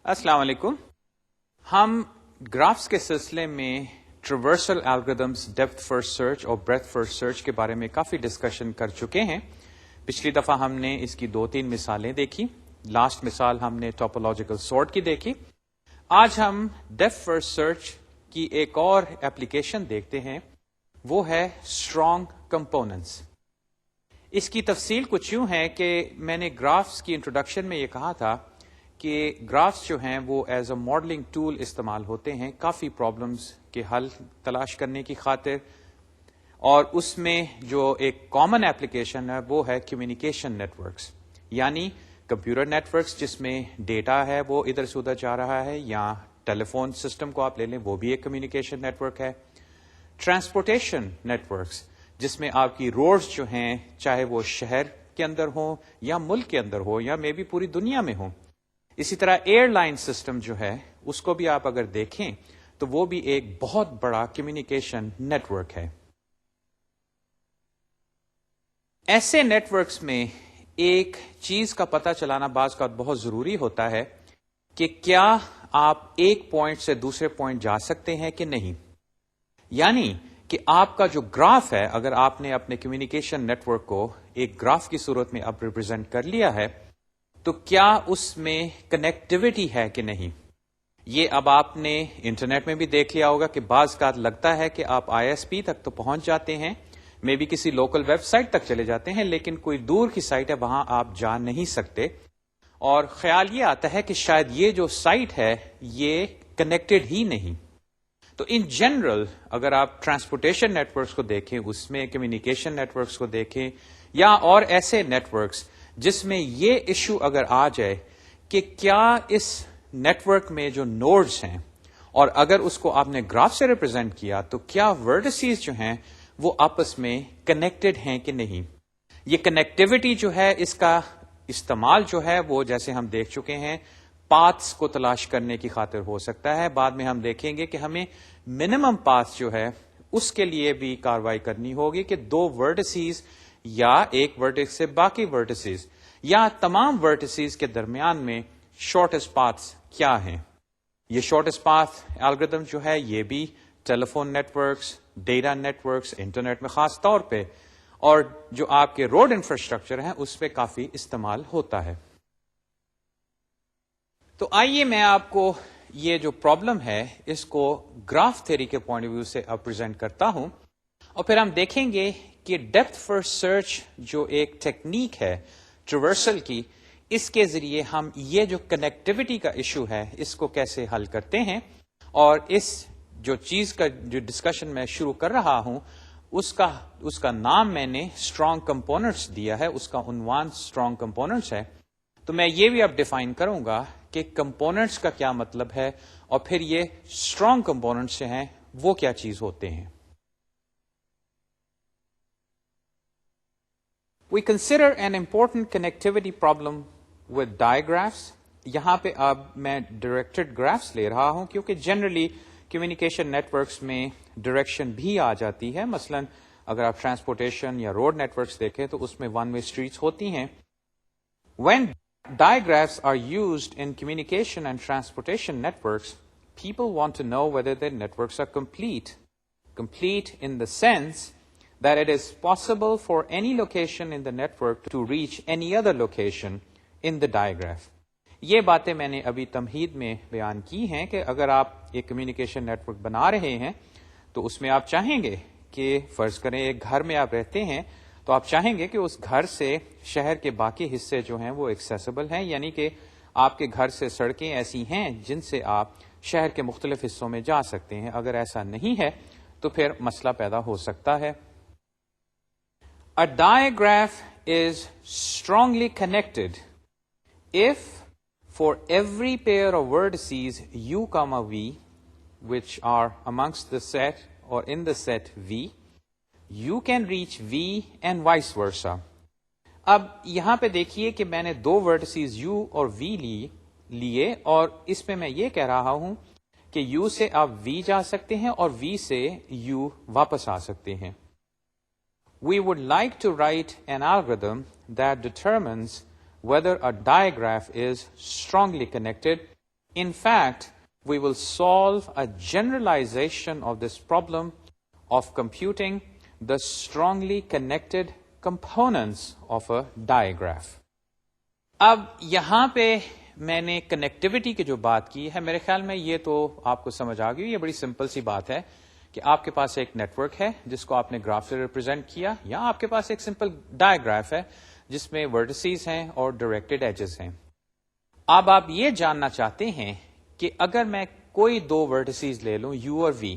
السلام علیکم. ہم گرافس کے سلسلے میں traversal algorithms, depth first search اور بریتھ فرسٹ سرچ کے بارے میں کافی ڈسکشن کر چکے ہیں. پچھلی دفعہ ہم نے اس کی 2-3 مثالیں دیکھی. لاسٹ مثال ہم نے ٹوپولوجیکل سارٹ کی دیکھی. آج ہم ڈیپتھ فرسٹ سرچ کی ایک اور ایپلیکیشن دیکھتے ہیں، وہ ہے اسٹرانگ کمپوننٹس. اس کی تفصیل کچھ یوں ہے کہ میں نے گرافس کی انٹروڈکشن میں یہ کہا تھا کہ گرافس جو ہیں وہ ایز اے ماڈلنگ ٹول استعمال ہوتے ہیں کافی پرابلمس کے حل تلاش کرنے کی خاطر، اور اس میں جو ایک کامن ایپلیکیشن ہے وہ ہے کمیونیکیشن نیٹ ورکس، یعنی کمپیوٹر نیٹ ورکس جس میں ڈیٹا ہے وہ ادھر سے ادھر جا رہا ہے، یا ٹیلی فون سسٹم کو آپ لے لیں وہ بھی ایک کمیونیکیشن نیٹ ورک ہے. ٹرانسپورٹیشن نیٹ ورکس جس میں آپ کی روڈز جو ہیں چاہے وہ شہر کے اندر ہوں یا ملک کے اندر ہو یا مے بی پوری دنیا میں ہوں. اسی طرح ایئر لائن سسٹم جو ہے اس کو بھی آپ اگر دیکھیں تو وہ بھی ایک بہت بڑا کمیونیکیشن نیٹ ورک ہے. ایسے نیٹ ورکس میں ایک چیز کا پتہ چلانا بعض کا بہت ضروری ہوتا ہے کہ کیا آپ ایک پوائنٹ سے دوسرے پوائنٹ جا سکتے ہیں کہ نہیں. یعنی کہ آپ کا جو گراف ہے، اگر آپ نے اپنے کمیونیکیشن نیٹ ورک کو ایک گراف کی صورت میں اب ریپرزینٹ کر لیا ہے تو کیا اس میں کنیکٹیوٹی ہے کہ نہیں. یہ اب آپ نے انٹرنیٹ میں بھی دیکھ لیا ہوگا کہ بعض کا لگتا ہے کہ آپ آئی ایس پی تک تو پہنچ جاتے ہیں، میں بھی کسی لوکل ویب سائٹ تک چلے جاتے ہیں، لیکن کوئی دور کی سائٹ ہے وہاں آپ جا نہیں سکتے، اور خیال یہ آتا ہے کہ شاید یہ جو سائٹ ہے یہ کنیکٹڈ ہی نہیں. تو ان جنرل اگر آپ ٹرانسپورٹیشن نیٹ ورکس کو دیکھیں، اس میں کمیونیکیشن نیٹ ورکس کو دیکھیں، یا اور ایسے نیٹ ورکس جس میں یہ ایشو اگر آ جائے کہ کیا اس نیٹ ورک میں جو نوڈز ہیں، اور اگر اس کو آپ نے گراف سے ریپرزینٹ کیا تو کیا ورڈسیز جو ہیں وہ آپس میں کنیکٹڈ ہیں کہ نہیں. یہ کنیکٹیوٹی جو ہے اس کا استعمال جو ہے وہ جیسے ہم دیکھ چکے ہیں پاتھس کو تلاش کرنے کی خاطر ہو سکتا ہے. بعد میں ہم دیکھیں گے کہ ہمیں منیمم پاتھ جو ہے اس کے لیے بھی کاروائی کرنی ہوگی کہ 2 ورڈسیز یا ایک ورٹکس سے باقی ورٹسیز یا تمام ورٹسیز کے درمیان میں شارٹیسٹ پاتھس کیا ہیں. یہ شارٹیسٹ پاتھ الگوریتھم جو ہے یہ بھی telephone networks, data networks, internet میں خاص طور پہ، اور جو آپ کے روڈ انفراسٹرکچر ہیں اس پہ کافی استعمال ہوتا ہے. تو آئیے میں آپ کو یہ جو پرابلم ہے اس کو گراف تھیوری کے پوائنٹ آف ویو سے اب پریزنٹ کرتا ہوں، اور پھر ہم دیکھیں گے کہ ڈیپتھ فرسٹ سرچ جو ایک ٹیکنیک ہے ٹریورسل کی، اس کے ذریعے ہم یہ جو کنیکٹیوٹی کا ایشو ہے اس کو کیسے حل کرتے ہیں. اور اس جو چیز کا جو ڈسکشن میں شروع کر رہا ہوں اس کا نام میں نے اسٹرانگ کمپوننٹس دیا ہے، اس کا عنوان اسٹرانگ کمپوننٹس ہے. تو میں یہ بھی اب ڈیفائن کروں گا کہ کمپوننٹس کا کیا مطلب ہے، اور پھر یہ اسٹرانگ کمپوننٹس جو ہیں وہ کیا چیز ہوتے ہیں. We consider an important connectivity problem with digraphs. یہاں پہ اب میں ڈائریکٹڈ گرافس لے رہا ہوں کیونکہ جنرلی کمیونیکیشن نیٹ ورکس میں ڈائریکشن بھی آ جاتی ہے. مثلا اگر آپ ٹرانسپورٹیشن یا روڈ نیٹ ورکس دیکھیں تو اس میں ون وے اسٹریٹس ہوتی ہیں. When digraphs are used in communication and transportation networks, people want to know whether their networks are complete. Complete in the sense that it is possible for any location in the network to reach any other location in the digraph. یہ باتیں میں نے ابھی تمہید میں بیان کی ہیں کہ اگر آپ ایک کمیونیکیشن نیٹ ورک بنا رہے ہیں تو اس میں آپ چاہیں گے کہ فرض کریں ایک گھر میں آپ رہتے ہیں تو آپ چاہیں گے کہ اس گھر سے شہر کے باقی حصے جو ہیں وہ ایکسیسیبل ہیں، یعنی کہ آپ کے گھر سے سڑکیں ایسی ہیں جن سے آپ شہر کے مختلف حصوں میں جا سکتے ہیں. اگر ایسا نہیں ہے تو پھر مسئلہ پیدا ہو سکتا ہے. A digraph is strongly connected if for every pair of vertices u comma v which are amongst the set or in the set v, you can reach v and vice versa. اب یہاں پہ دیکھیے کہ میں نے 2 vertices u اور v لیے، اور اس میں میں یہ کہہ رہا ہوں کہ u سے آپ v جا سکتے ہیں اور v سے u واپس آ سکتے ہیں. We would like to write an algorithm that determines whether a digraph is strongly connected In fact, we will solve a generalization of this problem of computing the strongly connected components of a digraph. اب یہاں پہ میں نے connectivity کی جو بات کی ہے، میرے خیال میں یہ تو آپ کو سمجھ آ گئی. یہ بڑی سمپل سی بات ہے کہ آپ کے پاس ایک نیٹ ورک ہے جس کو آپ نے گراف سے ریپرزینٹ کیا، یا آپ کے پاس ایک سمپل ڈائیگراف ہے جس میں ورٹیسز ہیں اور ڈائریکٹڈ ایجز ہیں. اب آپ یہ جاننا چاہتے ہیں کہ اگر میں کوئی دو ورٹیسز لے لوں یو اور وی،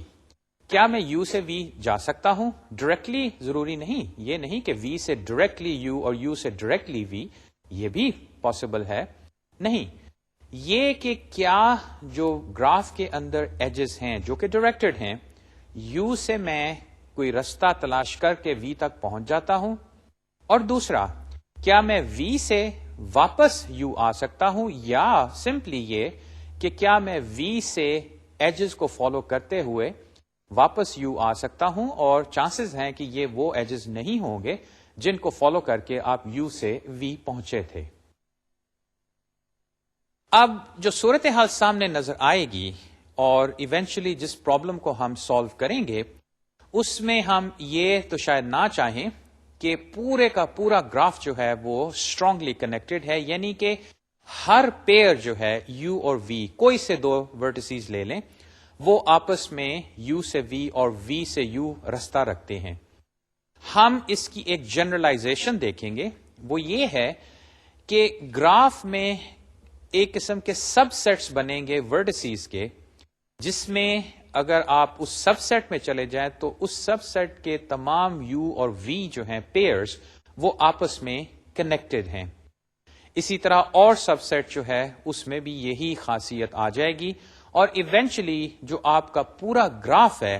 کیا میں یو سے وی جا سکتا ہوں؟ ڈائریکٹلی ضروری نہیں، یہ نہیں کہ وی سے ڈائریکٹلی یو اور یو سے ڈائریکٹلی وی، یہ بھی پاسبل ہے. نہیں، یہ کہ کیا جو گراف کے اندر ایجز ہیں جو کہ ڈائریکٹڈ ہیں، یو سے میں کوئی رستہ تلاش کر کے وی تک پہنچ جاتا ہوں، اور دوسرا کیا میں وی سے واپس یو آ سکتا ہوں، یا سمپلی یہ کہ کیا میں وی سے ایجز کو فالو کرتے ہوئے واپس یو آ سکتا ہوں، اور چانسز ہیں کہ یہ وہ ایجز نہیں ہوں گے جن کو فالو کر کے آپ یو سے وی پہنچے تھے. اب جو صورتحال سامنے نظر آئے گی اور ایونچولی جس پرابلم کو ہم سالو کریں گے، اس میں ہم یہ تو شاید نہ چاہیں کہ پورے کا پورا گراف جو ہے وہ اسٹرانگلی کنیکٹڈ ہے، یعنی کہ ہر پیئر جو ہے یو اور وی، کوئی سے دو ورٹیسز لے لیں، وہ آپس میں یو سے وی اور وی سے یو رستہ رکھتے ہیں. ہم اس کی ایک جنرلائزیشن دیکھیں گے، وہ یہ ہے کہ گراف میں ایک قسم کے سب سیٹس بنیں گے ورٹیسز کے، جس میں اگر آپ اس سب سیٹ میں چلے جائیں تو اس سب سیٹ کے تمام یو اور وی جو ہیں پیئرز، وہ آپس میں کنیکٹڈ ہیں. اسی طرح اور سب سیٹ جو ہے اس میں بھی یہی خاصیت آ جائے گی، اور ایونچولی جو آپ کا پورا گراف ہے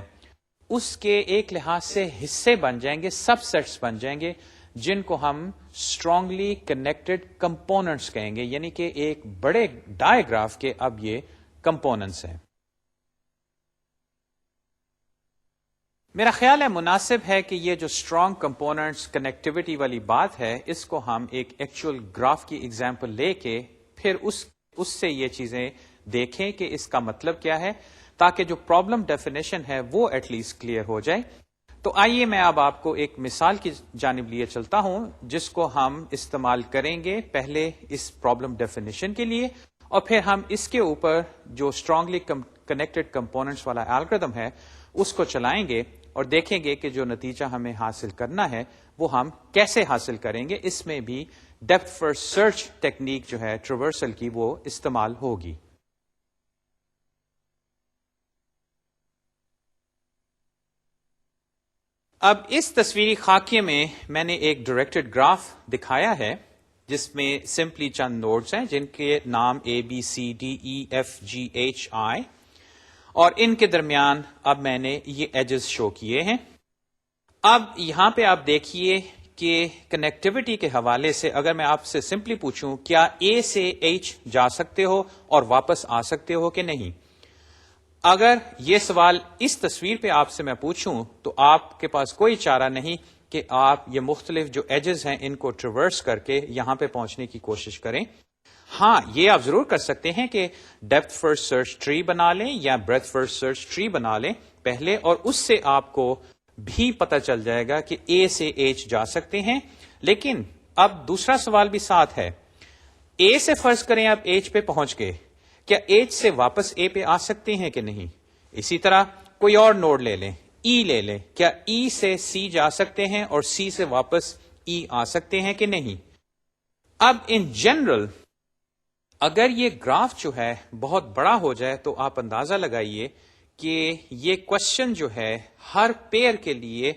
اس کے ایک لحاظ سے حصے بن جائیں گے، سب سیٹس بن جائیں گے، جن کو ہم اسٹرانگلی کنیکٹڈ کمپوننٹس کہیں گے، یعنی کہ ایک بڑے ڈائیگراف کے اب یہ کمپوننٹس ہیں. میرا خیال ہے مناسب ہے کہ یہ جو اسٹرانگ کمپوننٹس کنیکٹیوٹی والی بات ہے، اس کو ہم ایک ایکچوئل گراف کی ایگزامپل لے کے پھر اس سے یہ چیزیں دیکھیں کہ اس کا مطلب کیا ہے، تاکہ جو پرابلم ڈیفینیشن ہے وہ ایٹ لیسٹ کلیئر ہو جائے. تو آئیے میں اب آپ کو ایک مثال کی جانب لیے چلتا ہوں جس کو ہم استعمال کریں گے پہلے اس پرابلم ڈیفینیشن کے لیے، اور پھر ہم اس کے اوپر جو اسٹرانگلی کنیکٹڈ کمپوننٹس والا الگوریتھم ہے اس کو چلائیں گے اور دیکھیں گے کہ جو نتیجہ ہمیں حاصل کرنا ہے وہ ہم کیسے حاصل کریں گے. اس میں بھی ڈیپتھ فرسٹ سرچ ٹیکنیک جو ہے ٹریورسل کی وہ استعمال ہوگی. اب اس تصویری خاکے میں نے ایک ڈائریکٹڈ گراف دکھایا ہے جس میں سمپلی چند نوڈز ہیں جن کے نام A B C D E F G H I, اور ان کے درمیان اب میں نے یہ ایجز شو کیے ہیں. اب یہاں پہ آپ دیکھیے کہ کنیکٹیوٹی کے حوالے سے اگر میں آپ سے سمپلی پوچھوں کیا اے سے ایچ جا سکتے ہو اور واپس آ سکتے ہو کہ نہیں، اگر یہ سوال اس تصویر پہ آپ سے میں پوچھوں تو آپ کے پاس کوئی چارہ نہیں کہ آپ یہ مختلف جو ایجز ہیں ان کو ٹریورس کر کے یہاں پہ پہنچنے کی کوشش کریں. ہاں، یہ آپ ضرور کر سکتے ہیں کہ ڈیپتھ فرسٹ سرچ ٹری بنا لیں یا بریتھ فرسٹ سرچ ٹری بنا لیں پہلے، اور اس سے آپ کو بھی پتہ چل جائے گا کہ اے سے ایچ جا سکتے ہیں. لیکن اب دوسرا سوال بھی ساتھ ہے، اے سے فرض کریں آپ ایچ پہ پہنچ گئے، کیا ایچ سے واپس اے پہ آ سکتے ہیں کہ نہیں؟ اسی طرح کوئی اور نوڈ لے لیں، ای لے لیں، کیا ای سے سی جا سکتے ہیں اور سی سے واپس ای آ سکتے ہیں کہ نہیں؟ اب ان جنرل اگر یہ گراف جو ہے بہت بڑا ہو جائے تو آپ اندازہ لگائیے کہ یہ کوشچن جو ہے ہر پیئر کے لیے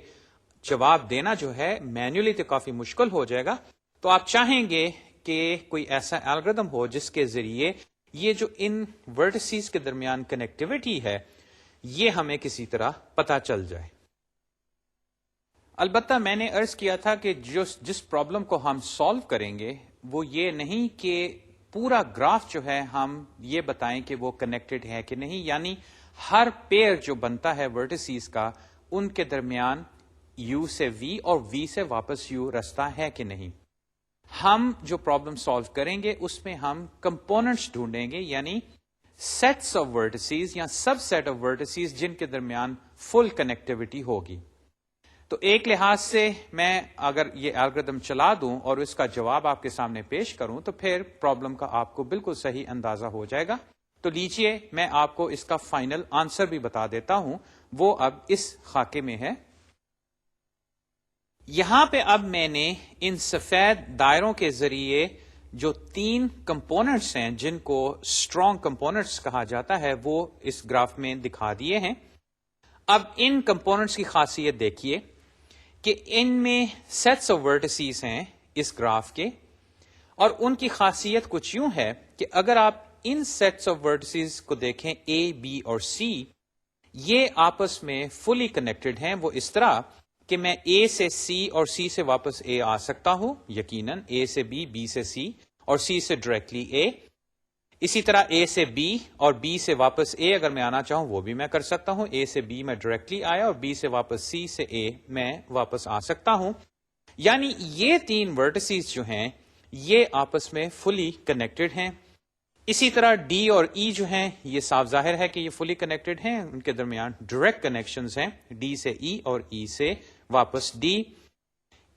جواب دینا جو ہے مینولی تو کافی مشکل ہو جائے گا. تو آپ چاہیں گے کہ کوئی ایسا الگوریتھم ہو جس کے ذریعے یہ جو ان ورٹیسز کے درمیان کنیکٹیوٹی ہے یہ ہمیں کسی طرح پتہ چل جائے. البتہ میں نے عرض کیا تھا کہ جس پرابلم کو ہم سالو کریں گے وہ یہ نہیں کہ پورا گراف جو ہے ہم یہ بتائیں کہ وہ کنیکٹڈ ہے کہ نہیں، یعنی ہر پیئر جو بنتا ہے ورٹیسز کا ان کے درمیان یو سے وی اور وی سے واپس یو رستہ ہے کہ نہیں. ہم جو پرابلم سالو کریں گے اس میں ہم کمپوننٹس ڈھونڈیں گے، یعنی سیٹس آف ورٹسیز یا سب سیٹ آف ورٹسیز جن کے درمیان فل کنیکٹیوٹی ہوگی. تو ایک لحاظ سے میں اگر یہ الگوریتم چلا دوں اور اس کا جواب آپ کے سامنے پیش کروں تو پھر پرابلم کا آپ کو بالکل صحیح اندازہ ہو جائے گا. تو لیجئے میں آپ کو اس کا فائنل آنسر بھی بتا دیتا ہوں. وہ اب اس خاکے میں ہے. یہاں پہ اب میں نے ان سفید دائروں کے ذریعے جو 3 کمپوننٹس ہیں جن کو اسٹرانگ کمپوننٹس کہا جاتا ہے وہ اس گراف میں دکھا دیے ہیں. اب ان کمپوننٹس کی خاصیت دیکھیے کہ ان میں سیٹس آف ورٹسیز ہیں اس گراف کے, اور ان کی خاصیت کچھ یوں ہے کہ اگر آپ ان سیٹس آف ورٹسیز کو دیکھیں اے, بی اور سی, یہ آپس میں فلی کنیکٹڈ ہیں. وہ اس طرح کہ میں اے سے سی اور سی سے واپس اے آ سکتا ہوں, یقیناً اے سے بی, بی سے سی اور سی سے ڈائریکٹلی اے. اسی طرح اے سے بی اور بی سے واپس اے اگر میں آنا چاہوں وہ بھی میں کر سکتا ہوں. اے سے بی میں ڈائریکٹلی آیا اور بی سے واپس سی سے اے میں واپس آ سکتا ہوں. یعنی یہ 3 ورٹسیز جو ہیں یہ آپس میں فلی کنیکٹڈ ہیں. اسی طرح ڈی اور ای جو ہیں یہ صاف ظاہر ہے کہ یہ فلی کنیکٹڈ ہیں, ان کے درمیان ڈائریکٹ کنیکشنز ہیں, ڈی سے ای اور ای سے واپس ڈی.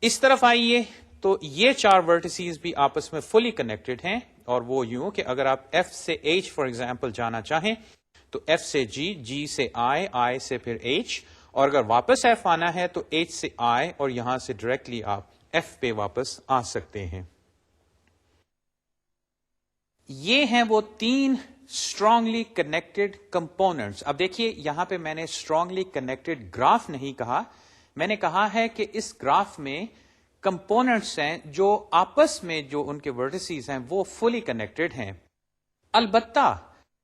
اس طرف آئیے تو یہ 4 ورٹسیز بھی آپس میں فلی کنیکٹڈ ہیں, اور وہ یوں کہ اگر آپ ایف سے ایچ فار ایگزامپل جانا چاہیں تو ایف سے جی, جی سے آئی, آئی سے پھر ایچ, اور اگر واپس ایف آنا ہے تو ایچ سے آئی اور یہاں سے ڈائریکٹلی آپ ایف پہ واپس آ سکتے ہیں. یہ ہیں وہ 3 اسٹرانگلی کنیکٹڈ کمپوننٹس. اب دیکھیے یہاں پہ میں نے اسٹرانگلی کنیکٹڈ گراف نہیں کہا, میں نے کہا ہے کہ اس گراف میں کمپوننٹس ہیں جو آپس میں جو ان کے ورٹسیز ہیں وہ فلی کنیکٹڈ ہیں. البتہ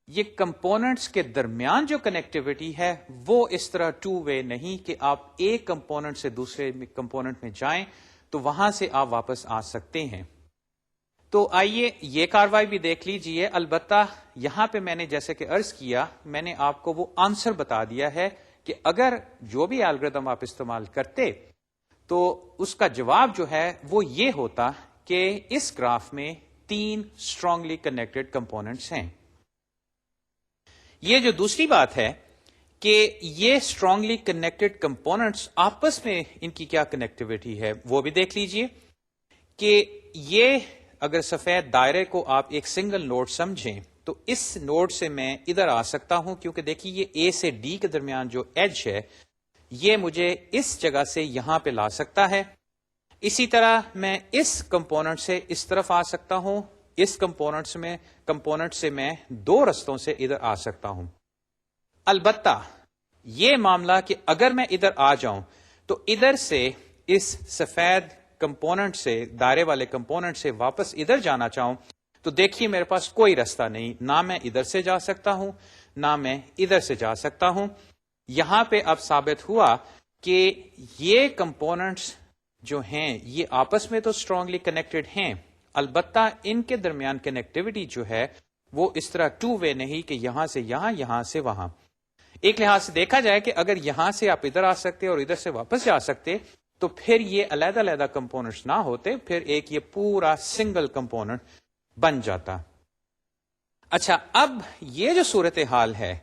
یہ کمپوننٹس کے درمیان جو کنیکٹیوٹی ہے وہ اس طرح 2 وے نہیں کہ آپ ایک کمپوننٹ سے دوسرے کمپوننٹ میں جائیں تو وہاں سے آپ واپس آ سکتے ہیں. تو آئیے یہ کاروائی بھی دیکھ لیجئے. البتہ یہاں پہ میں نے جیسے کہ عرض کیا میں نے آپ کو وہ آنسر بتا دیا ہے کہ اگر جو بھی الگوریتم آپ استعمال کرتے تو اس کا جواب جو ہے وہ یہ ہوتا کہ اس گراف میں 3 اسٹرانگلی کنیکٹڈ کمپوننٹس ہیں. یہ جو دوسری بات ہے کہ یہ اسٹرانگلی کنیکٹڈ کمپوننٹس آپس میں ان کی کیا کنیکٹیوٹی ہے وہ بھی دیکھ لیجئے کہ یہ اگر سفید دائرے کو آپ ایک سنگل نوڈ سمجھیں تو اس نوڈ سے میں ادھر آ سکتا ہوں, کیونکہ دیکھیے یہ اے سے ڈی کے درمیان جو ایج ہے یہ مجھے اس جگہ سے یہاں پہ لا سکتا ہے. اسی طرح میں اس کمپوننٹ سے اس طرف آ سکتا ہوں, اس کمپوننٹ سے میں 2 رستوں سے ادھر آ سکتا ہوں. البتہ یہ معاملہ کہ اگر میں ادھر آ جاؤں تو ادھر سے اس سفید کمپوننٹ سے, دائرے والے کمپوننٹ سے واپس ادھر جانا چاہوں تو دیکھیے میرے پاس کوئی رستہ نہیں, نہ میں ادھر سے جا سکتا ہوں نہ میں ادھر سے جا سکتا ہوں. یہاں پہ اب ثابت ہوا کہ یہ کمپوننٹس جو ہیں یہ آپس میں تو اسٹرانگلی کنیکٹڈ ہیں, البتہ ان کے درمیان کنیکٹیوٹی جو ہے وہ اس طرح 2 وے نہیں کہ یہاں سے یہاں, یہاں سے وہاں. ایک لحاظ سے دیکھا جائے کہ اگر یہاں سے آپ ادھر آ سکتے اور ادھر سے واپس جا سکتے تو پھر یہ علیحدہ علیحدہ کمپوننٹس نہ ہوتے, پھر ایک یہ پورا سنگل کمپوننٹ بن جاتا. اچھا, اب یہ جو صورتحال ہے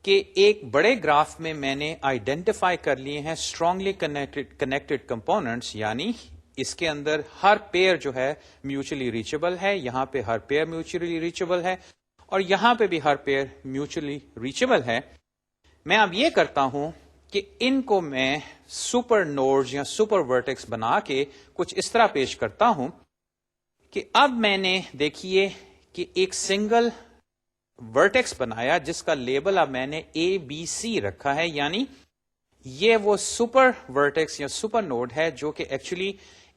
کہ ایک بڑے گراف میں نے آئیڈینٹیفائی کر لیے ہیں اسٹرانگلی کنیکٹڈ کمپوننٹس, یعنی اس کے اندر ہر پیئر جو ہے میوچلی ریچبل ہے, یہاں پہ ہر پیئر میوچلی ریچبل ہے اور یہاں پہ بھی ہر پیئر میوچلی ریچبل ہے. میں اب یہ کرتا ہوں کہ ان کو میں سپر نوڈز یا سپر ورٹیکس بنا کے کچھ اس طرح پیش کرتا ہوں کہ اب میں نے دیکھیے کہ ایک سنگل ورٹیکس بنایا جس کا لیبل اب میں نے اے بی سی رکھا ہے, یعنی یہ وہ سپر ورٹیکس یا سپر نوڈ ہے جو کہ ایکچولی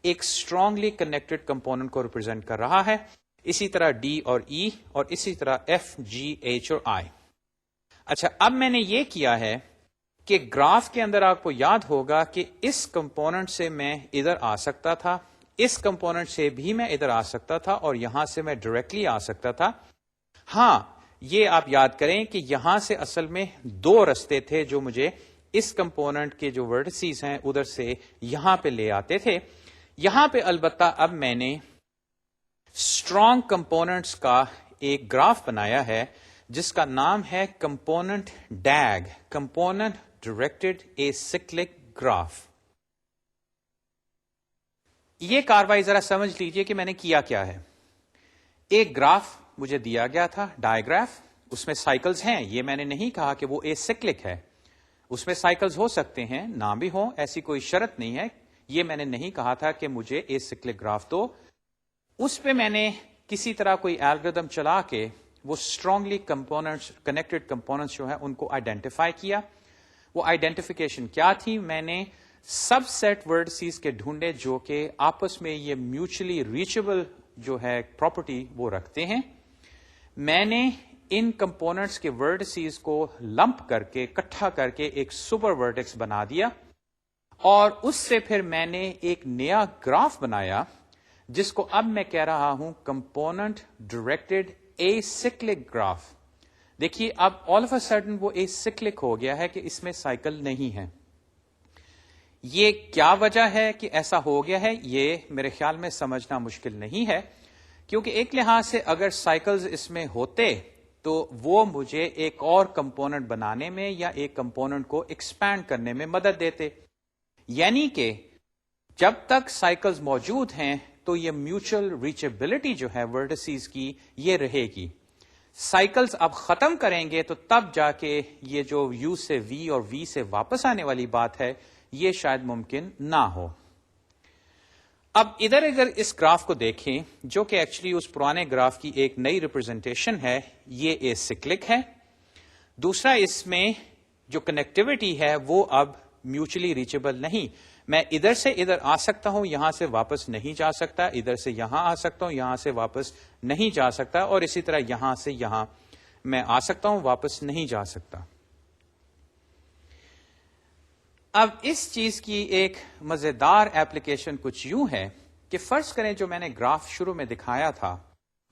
ایک اسٹرانگلی کنیکٹڈ کمپوننٹ کو ریپرزینٹ کر رہا ہے. اسی طرح ڈی اور ای اور اسی طرح ایف, جی, ایچ اور آئی. اچھا, اب میں نے یہ کیا ہے کہ گراف کے اندر آپ کو یاد ہوگا کہ اس کمپوننٹ سے میں ادھر آ سکتا تھا, اس کمپوننٹ سے بھی میں ادھر آ سکتا تھا اور یہاں سے میں ڈائریکٹلی آ سکتا تھا. ہاں, یہ آپ یاد کریں کہ یہاں سے اصل میں 2 رستے تھے جو مجھے اس کمپوننٹ کے جو ورٹسیز ہیں ادھر سے یہاں پہ لے آتے تھے. یہاں پہ البتہ اب میں نے اسٹرانگ کمپوننٹس کا ایک گراف بنایا ہے جس کا نام ہے component DAG, component directed acyclic graph. یہ کاروائی ذرا سمجھ لیجئے کہ میں نے کیا کیا ہے۔ ایک گراف مجھے دیا گیا تھا، ڈائیگراف، اس میں سائیکلز ہیں، یہ میں نے نہیں کہا کہ وہ ایسائکلک ہے، اس میں سائیکلز ہو سکتے ہیں، نہ بھی ہوں، ایسی کوئی شرط نہیں ہے، یہ میں نے نہیں کہا تھا کہ مجھے ایسائکلک گراف دو۔ اس پہ میں نے کسی طرح کوئی الگورتھم چلا کے وہ اسٹرانگلی کمپوننٹس، کنیکٹڈ کمپوننٹس جو ہیں ان کو آئیڈینٹیفائی کیا۔ وہ آئیڈینٹیفیکیشن کیا تھی؟ میں نے سب سیٹ ورڈسز کے ڈھونڈے جو کہ آپس میں یہ میوچلی ریچبل جو ہے پراپرٹی وہ رکھتے ہیں۔ میں نے ان کمپوننٹس کے ورڈسز کو لمپ کر کے، اکٹھا کر کے ایک سپر ورٹیکس بنا دیا، اور اس سے پھر میں نے ایک نیا گراف بنایا جس کو اب میں کہہ رہا ہوں کمپوننٹ ڈائریکٹڈ ایسائکلک گراف۔ دیکھیے اب آل آف اے سڈن وہ ایسائکلک ہو گیا ہے کہ اس میں سائیکل نہیں ہے۔ یہ کیا وجہ ہے کہ ایسا ہو گیا ہے؟ یہ میرے خیال میں سمجھنا مشکل نہیں ہے، کیونکہ ایک لحاظ سے اگر سائیکلز اس میں ہوتے تو وہ مجھے ایک اور کمپوننٹ بنانے میں یا ایک کمپوننٹ کو ایکسپینڈ کرنے میں مدد دیتے، یعنی کہ جب تک سائیکلز موجود ہیں تو یہ میوچل ریچیبلٹی جو ہے ورڈسز کی یہ رہے گی۔ سائیکلز اب ختم کریں گے تو تب جا کے یہ جو یو سے وی اور وی سے واپس آنے والی بات ہے یہ شاید ممکن نہ ہو۔ اب ادھر اگر اس گراف کو دیکھیں جو کہ ایکچولی اس پرانے گراف کی ایک نئی ریپرزنٹیشن ہے، یہ ایسائکلک ہے۔ دوسرا اس میں جو کنیکٹیوٹی ہے وہ اب میوچلی ریچیبل نہیں، میں ادھر سے ادھر آ سکتا ہوں، یہاں سے واپس نہیں جا سکتا، ادھر سے یہاں آ سکتا ہوں، یہاں سے واپس نہیں جا سکتا، اور اسی طرح یہاں سے یہاں میں آ سکتا ہوں، واپس نہیں جا سکتا۔ اب اس چیز کی ایک مزیدار ایپلیکیشن کچھ یوں ہے کہ فرض کریں جو میں نے گراف شروع میں دکھایا تھا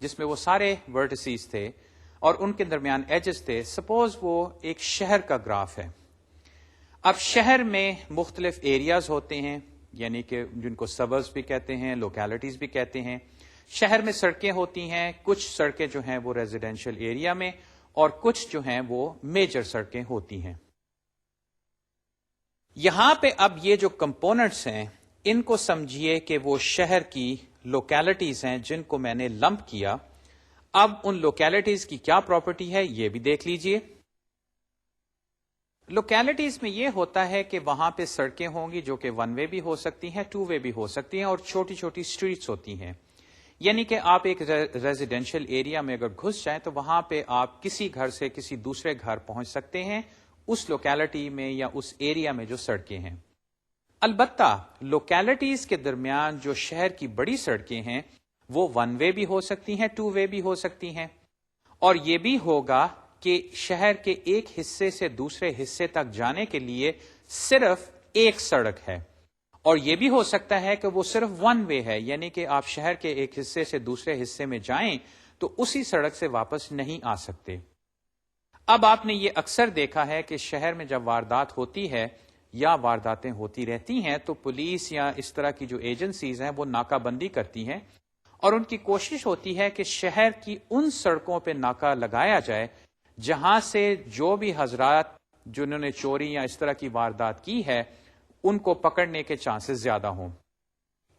جس میں وہ سارے ورٹسز تھے اور ان کے درمیان ایجز تھے، سپوز وہ ایک شہر کا گراف ہے۔ اب شہر میں مختلف ایریاز ہوتے ہیں، یعنی کہ جن کو سبربز بھی کہتے ہیں، لوکیلٹیز بھی کہتے ہیں۔ شہر میں سڑکیں ہوتی ہیں، کچھ سڑکیں جو ہیں وہ ریزیڈینشل ایریا میں اور کچھ جو ہیں وہ میجر سڑکیں ہوتی ہیں۔ یہاں پہ اب یہ جو کمپوننٹس ہیں ان کو سمجھیے کہ وہ شہر کی لوکیلٹیز ہیں جن کو میں نے لمپ کیا۔ اب ان لوکیلٹیز کی کیا پراپرٹی ہے یہ بھی دیکھ لیجئے۔ لوکیلٹیز میں یہ ہوتا ہے کہ وہاں پہ سڑکیں ہوں گی جو کہ ون وے بھی ہو سکتی ہیں، ٹو وے بھی ہو سکتی ہیں، اور چھوٹی چھوٹی سٹریٹس ہوتی ہیں۔ یعنی کہ آپ ایک ریزیڈینشل ایریا میں اگر گھس جائیں تو وہاں پہ آپ کسی گھر سے کسی دوسرے گھر پہنچ سکتے ہیں اس لوکیلٹی میں یا اس ایریا میں جو سڑکیں ہیں۔ البتہ لوکیلٹیز کے درمیان جو شہر کی بڑی سڑکیں ہیں وہ ون وے بھی ہو سکتی ہیں، ٹو وے بھی ہو سکتی ہیں، اور یہ بھی ہوگا کہ شہر کے ایک حصے سے دوسرے حصے تک جانے کے لیے صرف ایک سڑک ہے، اور یہ بھی ہو سکتا ہے کہ وہ صرف ون وے ہے، یعنی کہ آپ شہر کے ایک حصے سے دوسرے حصے میں جائیں تو اسی سڑک سے واپس نہیں آ سکتے۔ اب آپ نے یہ اکثر دیکھا ہے کہ شہر میں جب واردات ہوتی ہے یا وارداتیں ہوتی رہتی ہیں تو پولیس یا اس طرح کی جو ایجنسیز ہیں وہ ناکہ بندی کرتی ہیں، اور ان کی کوشش ہوتی ہے کہ شہر کی ان سڑکوں پہ ناکہ لگایا جائے جہاں سے جو بھی حضرات جنہوں نے چوری یا اس طرح کی واردات کی ہے ان کو پکڑنے کے چانسز زیادہ ہوں۔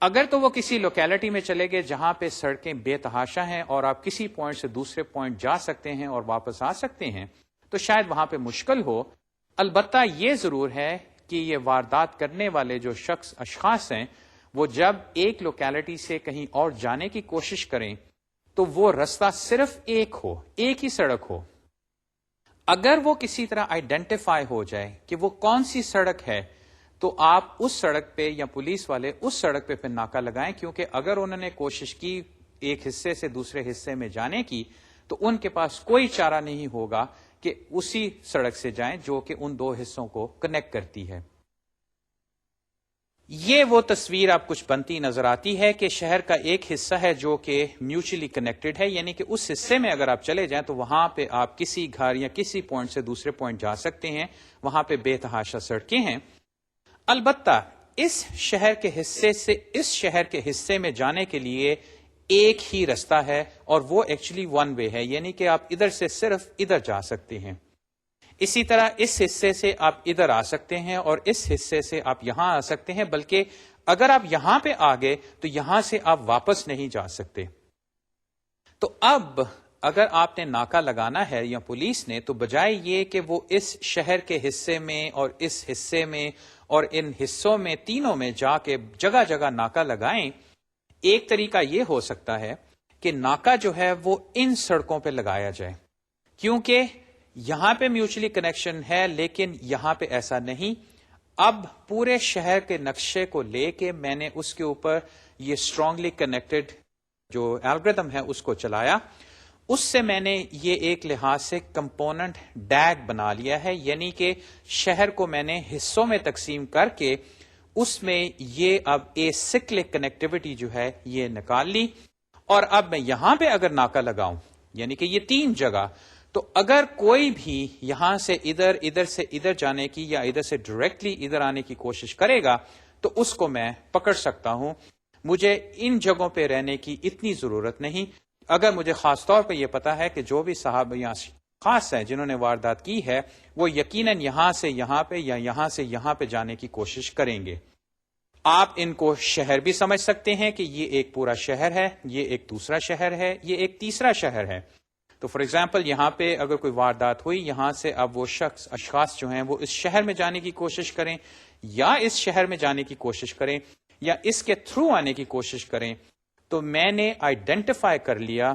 اگر تو وہ کسی لوکیلٹی میں چلے گئے جہاں پہ سڑکیں بے تحاشا ہیں اور آپ کسی پوائنٹ سے دوسرے پوائنٹ جا سکتے ہیں اور واپس آ سکتے ہیں تو شاید وہاں پہ مشکل ہو۔ البتہ یہ ضرور ہے کہ یہ واردات کرنے والے جو اشخاص ہیں وہ جب ایک لوکیلٹی سے کہیں اور جانے کی کوشش کریں تو وہ رستہ صرف ایک ہو، ایک ہی سڑک ہو۔ اگر وہ کسی طرح آئیڈینٹیفائی ہو جائے کہ وہ کون سی سڑک ہے تو آپ اس سڑک پہ یا پولیس والے اس سڑک پہ پھر ناکہ لگائیں، کیونکہ اگر انہوں نے کوشش کی ایک حصے سے دوسرے حصے میں جانے کی تو ان کے پاس کوئی چارہ نہیں ہوگا کہ اسی سڑک سے جائیں جو کہ ان دو حصوں کو کنیکٹ کرتی ہے۔ یہ وہ تصویر آپ کچھ بنتی نظر آتی ہے کہ شہر کا ایک حصہ ہے جو کہ میوچلی کنیکٹڈ ہے، یعنی کہ اس حصے میں اگر آپ چلے جائیں تو وہاں پہ آپ کسی گھر یا کسی پوائنٹ سے دوسرے پوائنٹ جا سکتے ہیں، وہاں پہ بے تحاشا سڑکیں ہیں۔ البتہ اس شہر کے حصے سے اس شہر کے حصے میں جانے کے لیے ایک ہی رستہ ہے اور وہ ایکچولی ون وے ہے، یعنی کہ آپ ادھر سے صرف ادھر جا سکتے ہیں. اسی طرح اس حصے سے آپ ادھر آ سکتے ہیں اور اس حصے سے آپ یہاں آ سکتے ہیں، بلکہ اگر آپ یہاں پہ آ گئے تو یہاں سے آپ واپس نہیں جا سکتے. تو اب اگر آپ نے ناکا لگانا ہے یا پولیس نے، تو بجائے یہ کہ وہ اس شہر کے حصے میں اور اس حصے میں اور ان حصوں میں تینوں میں جا کے جگہ جگہ ناکا لگائیں، ایک طریقہ یہ ہو سکتا ہے کہ ناکا جو ہے وہ ان سڑکوں پہ لگایا جائے، کیونکہ یہاں پہ میوچلی کنیکشن ہے لیکن یہاں پہ ایسا نہیں. اب پورے شہر کے نقشے کو لے کے میں نے اس کے اوپر یہ اسٹرانگلی کنیکٹڈ جو الگوریتھم ہے اس کو چلایا. اس سے میں نے یہ ایک لحاظ سے کمپوننٹ ڈیگ بنا لیا ہے، یعنی کہ شہر کو میں نے حصوں میں تقسیم کر کے اس میں یہ اب اے سکلک کنیکٹیوٹی جو ہے یہ نکال لی. اور اب میں یہاں پہ اگر ناکا لگاؤں، یعنی کہ یہ تین جگہ، تو اگر کوئی بھی یہاں سے ادھر، ادھر سے ادھر جانے کی یا ادھر سے ڈائریکٹلی ادھر آنے کی کوشش کرے گا تو اس کو میں پکڑ سکتا ہوں. مجھے ان جگہوں پہ رہنے کی اتنی ضرورت نہیں. اگر مجھے خاص طور پہ یہ پتا ہے کہ جو بھی صاحب یہاں خاص ہیں جنہوں نے واردات کی ہے وہ یقیناً یہاں سے یہاں پہ یا یہاں سے یہاں پہ جانے کی کوشش کریں گے. آپ ان کو شہر بھی سمجھ سکتے ہیں کہ یہ ایک پورا شہر ہے، یہ ایک دوسرا شہر ہے، یہ ایک تیسرا شہر ہے. تو فار ایگزامپل یہاں پہ اگر کوئی واردات ہوئی، یہاں سے اب وہ اشخاص جو ہیں وہ اس شہر میں جانے کی کوشش کریں یا اس شہر میں جانے کی کوشش کریں یا اس کے تھرو آنے کی کوشش کریں، تو میں نے آئیڈینٹیفائی کر لیا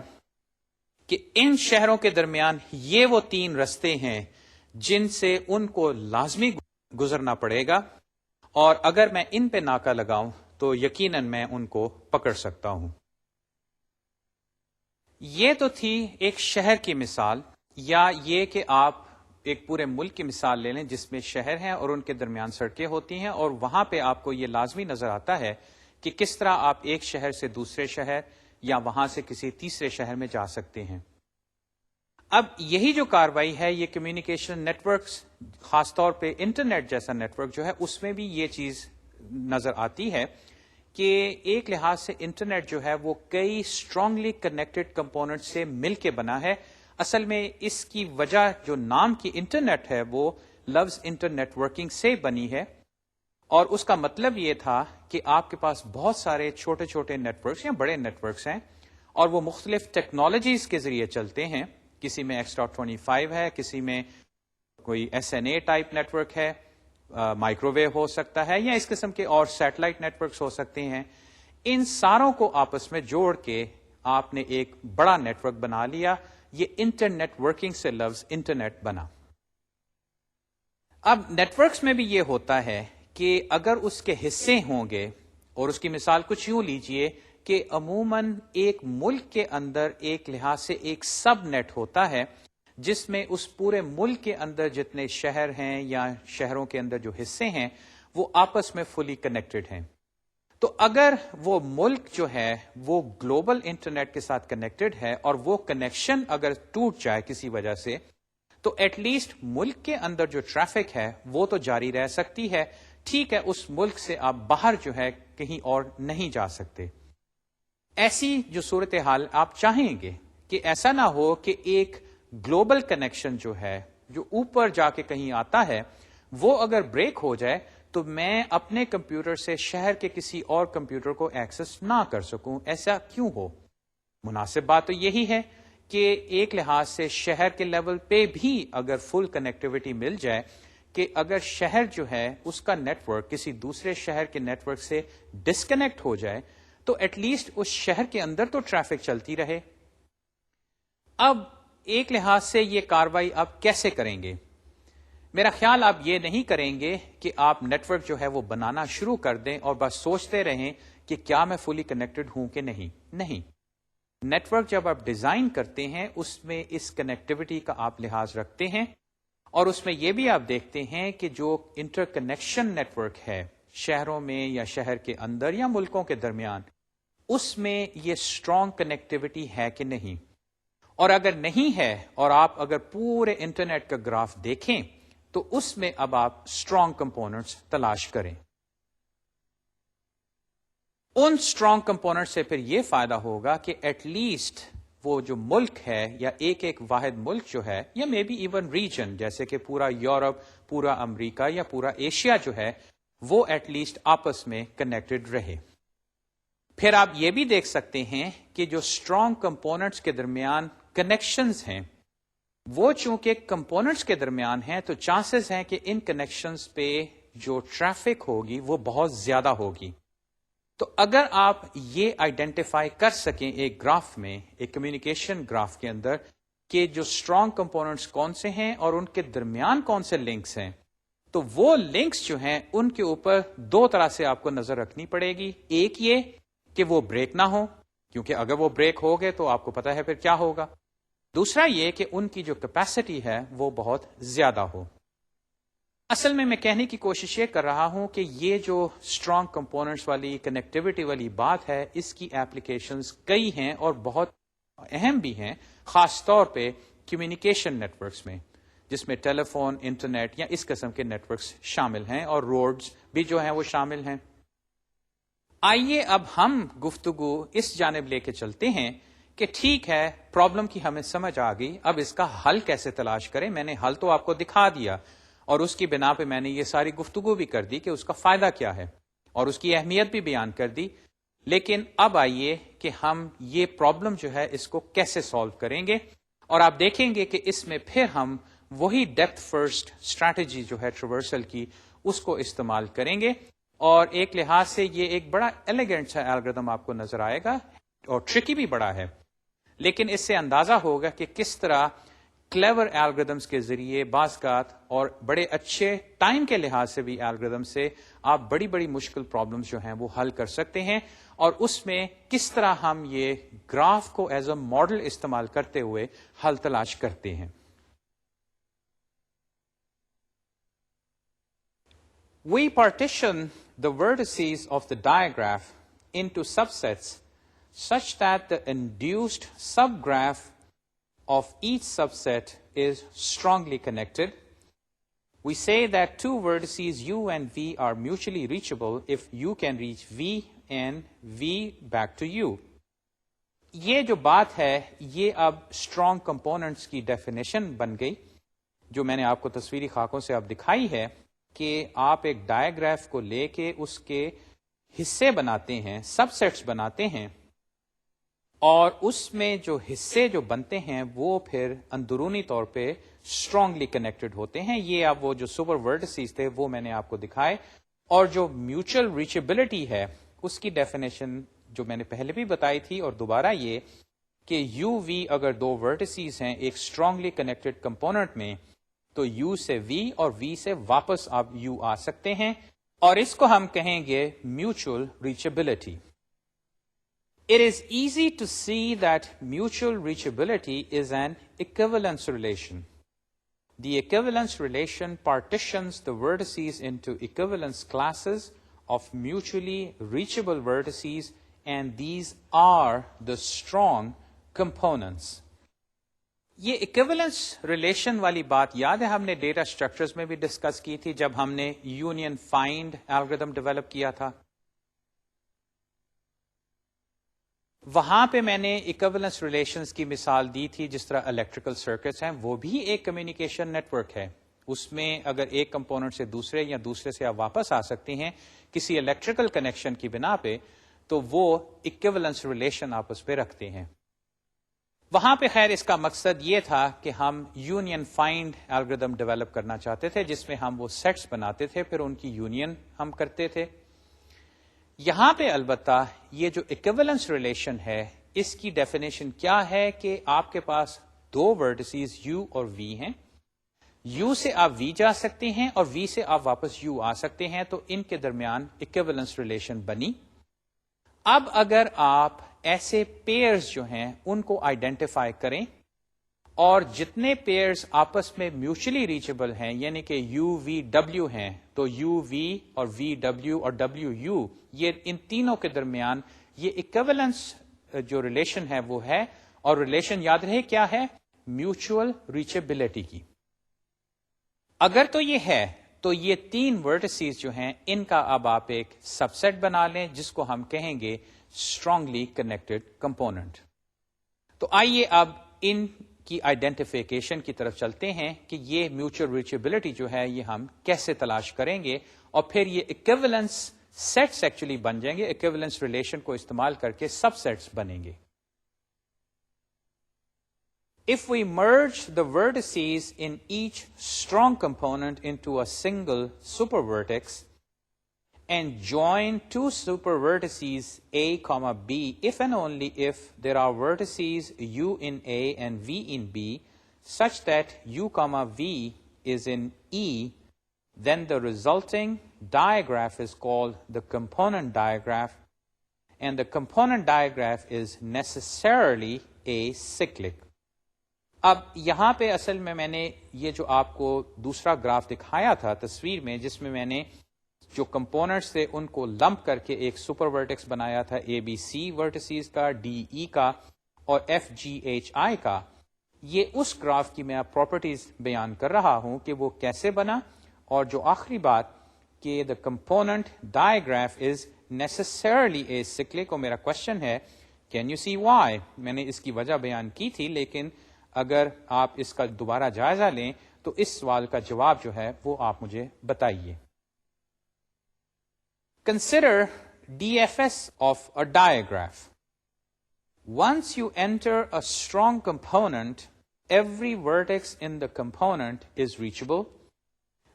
کہ ان شہروں کے درمیان یہ وہ تین رستے ہیں جن سے ان کو لازمی گزرنا پڑے گا، اور اگر میں ان پہ ناکا لگاؤں تو یقیناً میں ان کو پکڑ سکتا ہوں. یہ تو تھی ایک شہر کی مثال، یا یہ کہ آپ ایک پورے ملک کی مثال لے لیں جس میں شہر ہیں اور ان کے درمیان سڑکیں ہوتی ہیں، اور وہاں پہ آپ کو یہ لازمی نظر آتا ہے کہ کس طرح آپ ایک شہر سے دوسرے شہر یا وہاں سے کسی تیسرے شہر میں جا سکتے ہیں. اب یہی جو کاروائی ہے یہ کمیونیکیشن نیٹ ورکس، خاص طور پہ انٹرنیٹ جیسا نیٹ ورک جو ہے اس میں بھی یہ چیز نظر آتی ہے کہ ایک لحاظ سے انٹرنیٹ جو ہے وہ کئی اسٹرانگلی کنیکٹڈ کمپوننٹ سے مل کے بنا ہے. اصل میں اس کی وجہ جو نام کی انٹرنیٹ ہے وہ لفظ انٹرنیٹ ورکنگ سے بنی ہے، اور اس کا مطلب یہ تھا کہ آپ کے پاس بہت سارے چھوٹے چھوٹے نیٹ ورکس یا بڑے نیٹ ورکس ہیں اور وہ مختلف ٹیکنالوجیز کے ذریعے چلتے ہیں. کسی میں X.25 ہے، کسی میں کوئی SNA ٹائپ نیٹ ورک ہے، مائکرو ویو ہو سکتا ہے، یا اس قسم کے اور سیٹلائٹ نیٹ ورکس ہو سکتے ہیں. ان ساروں کو آپس میں جوڑ کے آپ نے ایک بڑا نیٹ ورک بنا لیا. یہ انٹرنیٹ ورکنگ سے لفظ انٹرنیٹ بنا. اب نیٹ ورکس میں بھی یہ ہوتا ہے کہ اگر اس کے حصے ہوں گے، اور اس کی مثال کچھ یوں لیجئے کہ عموماً ایک ملک کے اندر ایک لحاظ سے ایک سب نیٹ ہوتا ہے جس میں اس پورے ملک کے اندر جتنے شہر ہیں یا شہروں کے اندر جو حصے ہیں وہ آپس میں فلی کنیکٹڈ ہیں. تو اگر وہ ملک جو ہے وہ گلوبل انٹرنیٹ کے ساتھ کنیکٹڈ ہے اور وہ کنیکشن اگر ٹوٹ جائے کسی وجہ سے، تو ایٹ لیسٹ ملک کے اندر جو ٹریفک ہے وہ تو جاری رہ سکتی ہے. ٹھیک ہے، اس ملک سے آپ باہر جو ہے کہیں اور نہیں جا سکتے. ایسی جو صورتحال آپ چاہیں گے کہ ایسا نہ ہو کہ ایک گلوبل کنیکشن جو ہے جو اوپر جا کے کہیں آتا ہے وہ اگر بریک ہو جائے تو میں اپنے کمپیوٹر سے شہر کے کسی اور کمپیوٹر کو ایکسس نہ کر سکوں. ایسا کیوں ہو؟ مناسب بات تو یہی ہے کہ ایک لحاظ سے شہر کے لیول پہ بھی اگر فل کنیکٹیوٹی مل جائے، کہ اگر شہر جو ہے اس کا نیٹ ورک کسی دوسرے شہر کے نیٹ ورک سے ڈسکنیکٹ ہو جائے تو ایٹ لیسٹ اس شہر کے اندر تو ٹریفک چلتی رہے. اب ایک لحاظ سے یہ کاروائی آپ کیسے کریں گے؟ میرا خیال آپ یہ نہیں کریں گے کہ آپ نیٹ ورک جو ہے وہ بنانا شروع کر دیں اور بس سوچتے رہیں کہ کیا میں فلی کنیکٹڈ ہوں کہ نہیں. نہیں، نیٹ ورک جب آپ ڈیزائن کرتے ہیں اس میں اس کنیکٹیوٹی کا آپ لحاظ رکھتے ہیں، اور اس میں یہ بھی آپ دیکھتے ہیں کہ جو انٹر کنیکشن نیٹ ورک ہے شہروں میں یا شہر کے اندر یا ملکوں کے درمیان، اس میں یہ اسٹرانگ کنیکٹیوٹی ہے کہ نہیں. اور اگر نہیں ہے اور آپ اگر پورے انٹرنیٹ کا گراف دیکھیں تو اس میں اب آپ اسٹرانگ کمپوننٹس تلاش کریں. ان اسٹرانگ کمپوننٹ سے پھر یہ فائدہ ہوگا کہ ایٹ لیسٹ وہ جو ملک ہے یا ایک واحد ملک جو ہے یا مے بی ایون ریجن جیسے کہ پورا یورپ، پورا امریکہ یا پورا ایشیا جو ہے وہ ایٹ لیسٹ آپس میں کنیکٹڈ رہے. پھر آپ یہ بھی دیکھ سکتے ہیں کہ جو اسٹرانگ کمپوننٹس کے درمیان کنیکشنز ہیں وہ چونکہ کمپوننٹس کے درمیان ہیں تو چانسز ہیں کہ ان کنیکشنز پہ جو ٹریفک ہوگی وہ بہت زیادہ ہوگی. تو اگر آپ یہ آئیڈینٹیفائی کر سکیں ایک گراف میں، ایک کمیونیکیشن گراف کے اندر کہ جو اسٹرانگ کمپوننٹس کون سے ہیں اور ان کے درمیان کون سے لنکس ہیں، تو وہ لنکس جو ہیں ان کے اوپر دو طرح سے آپ کو نظر رکھنی پڑے گی. ایک یہ کہ وہ بریک نہ ہو، کیونکہ اگر وہ بریک ہو گئے تو آپ کو پتا ہے پھر کیا ہوگا. دوسرا یہ کہ ان کی جو کیپیسٹی ہے وہ بہت زیادہ ہو. اصل میں کہنے کی کوشش یہ کر رہا ہوں کہ یہ جو اسٹرانگ کمپوننٹس والی کنیکٹیوٹی والی بات ہے اس کی ایپلیکیشنز کئی ہیں اور بہت اہم بھی ہیں، خاص طور پہ کمیونیکیشن نیٹ ورکس میں، جس میں ٹیلی فون، انٹرنیٹ یا اس قسم کے نیٹ ورکس شامل ہیں اور روڈز بھی جو ہیں وہ شامل ہیں. آئیے اب ہم گفتگو اس جانب لے کے چلتے ہیں کہ ٹھیک ہے پرابلم کی ہمیں سمجھ آ گئی، اب اس کا حل کیسے تلاش کریں. میں نے حل تو آپ کو دکھا دیا اور اس کی بنا پہ میں نے یہ ساری گفتگو بھی کر دی کہ اس کا فائدہ کیا ہے اور اس کی اہمیت بھی بیان کر دی. لیکن اب آئیے کہ ہم یہ پرابلم جو ہے اس کو کیسے سالو کریں گے، اور آپ دیکھیں گے کہ اس میں پھر ہم وہی ڈیپتھ فرسٹ اسٹریٹجی جو ہے ٹریورسل کی اس کو استعمال کریں گے. اور ایک لحاظ سے یہ ایک بڑا ایلیگنٹ سا الگوریتھم آپ کو نظر آئے گا اور ٹرکی بھی بڑا ہے، لیکن اس سے اندازہ ہوگا کہ کس طرح کلیور الگوریتھمز کے ذریعے بعض اوقات اور بڑے اچھے ٹائم کے لحاظ سے بھی الگوریتھم سے آپ بڑی بڑی مشکل پرابلمز جو ہیں وہ حل کر سکتے ہیں، اور اس میں کس طرح ہم یہ گراف کو ایز اے ماڈل استعمال کرتے ہوئے حل تلاش کرتے ہیں. We partition the vertices of the digraph into subsets such that the induced subgraph of each subset is strongly connected. We say that two vertices u and v are mutually reachable if u can reach v and v back to u. یہ جو بات ہے یہ اب strong components کی definition بن گئی جو میں نے آپ کو تصویری خاکوں سے اب دکھائی ہے کہ آپ ایک ڈائیگراف کو لے کے اس کے حصے بناتے ہیں، سب سیٹس بناتے ہیں، اور اس میں جو حصے جو بنتے ہیں وہ پھر اندرونی طور پہ اسٹرانگلی کنیکٹڈ ہوتے ہیں. یہ اب وہ جو سپر ورڈسز تھے وہ میں نے آپ کو دکھائے، اور جو میوچل ریچیبلٹی ہے اس کی ڈیفینیشن جو میں نے پہلے بھی بتائی تھی، اور دوبارہ یہ کہ یو وی اگر دو ورٹسیز ہیں ایک اسٹرانگلی کنیکٹڈ کمپوننٹ میں تو یو سے وی اور وی سے واپس آپ یو آ سکتے ہیں، اور اس کو ہم کہیں گے mutual ریچیبلٹی. It is easy to see that mutual reachability is an equivalence relation. The equivalence relation partitions the vertices into equivalence classes of mutually reachable vertices, and these are the strong components. یہ ایکویولنس relation والی بات یاد ہے ہم نے data structures میں بھی discuss کی تھی جب ہم نے یونین فائنڈ الگوریتھم ڈیولپ کیا تھا. وہاں پہ میں نے ایکویولنس ریلیشنز کی مثال دی تھی، جس طرح الیکٹریکل سرکٹس ہیں وہ بھی ایک کمیونیکیشن نیٹ ورک ہے. اس میں اگر ایک کمپوننٹ سے دوسرے یا دوسرے سے آپ واپس آ سکتے ہیں کسی الیکٹریکل کنیکشن کی بنا پہ، تو وہ ایکویولنس ریلیشن آپس پہ رکھتے ہیں. وہاں پہ خیر اس کا مقصد یہ تھا کہ ہم یونین فائنڈ الگوریتھم ڈیولپ کرنا چاہتے تھے جس میں ہم وہ سیٹس بناتے تھے پھر ان کی یونین ہم کرتے تھے. یہاں پہ البتہ یہ جو ایکویولنس ریلیشن ہے اس کی ڈیفینیشن کیا ہے کہ آپ کے پاس دو ورٹسیز یو اور وی ہیں، یو سے آپ وی جا سکتے ہیں اور وی سے آپ واپس یو آ سکتے ہیں، تو ان کے درمیان ایکویولنس ریلیشن بنی. اب اگر آپ ایسے پیئرز جو ہیں ان کو آئیڈینٹیفائی کریں اور جتنے پیئرز آپس میں میوچلی ریچیبل ہیں یعنی کہ یو وی ڈبلیو ہیں، تو یو وی اور وی ڈبلیو اور ڈبلیو یو، یہ ان تینوں کے درمیان یہ ایکویولنس جو ریلیشن ہے وہ ہے، اور ریلیشن یاد رہے کیا ہے؟ میوچل ریچیبلٹی کی. اگر تو یہ ہے تو یہ 3 ورٹیسز جو ہیں ان کا اب آپ ایک سب سیٹ بنا لیں جس کو ہم کہیں گے اسٹرانگلی کنیکٹڈ کمپوننٹ. تو آئیے اب ان کی آئیڈینٹیفیکیشن کی طرف چلتے ہیں کہ یہ میوچل ریچیبلٹی جو ہے یہ ہم کیسے تلاش کریں گے اور پھر یہ ایکویولنس سیٹس ایکچولی بن جائیں گے. ایکویولنس ریلیشن کو استعمال کر کے سب سیٹس بنیں گے. If we merge the vertices in each strong component into a single supervertex and join 2 supervertices A, B, if and only if there are vertices U in A and V in B such that U, V is in E, then the resulting digraph is called the component digraph, and the component digraph is necessarily acyclic. اب یہاں پہ اصل میں نے یہ جو آپ کو دوسرا گراف دکھایا تھا تصویر میں جس میں میں نے جو کمپوننٹس تھے ان کو لمپ کر کے ایک سپر ورٹیکس بنایا تھا اے بی سی ورٹیسز کا, ڈی ای کا اور ایف جی ایچ آئی کا, یہ اس گراف کی میں پراپرٹیز بیان کر رہا ہوں کہ وہ کیسے بنا. اور جو آخری بات کہ the component digraph is necessarily ایسیکلک, اور میرا کوشچن ہے کین یو سی وائی. میں نے اس کی وجہ بیان کی تھی لیکن اگر آپ اس کا دوبارہ جائزہ لیں تو اس سوال کا جواب جو ہے وہ آپ مجھے بتائیے. Consider DFS of a digraph. Once you enter a strong component, every vertex in the component is reachable.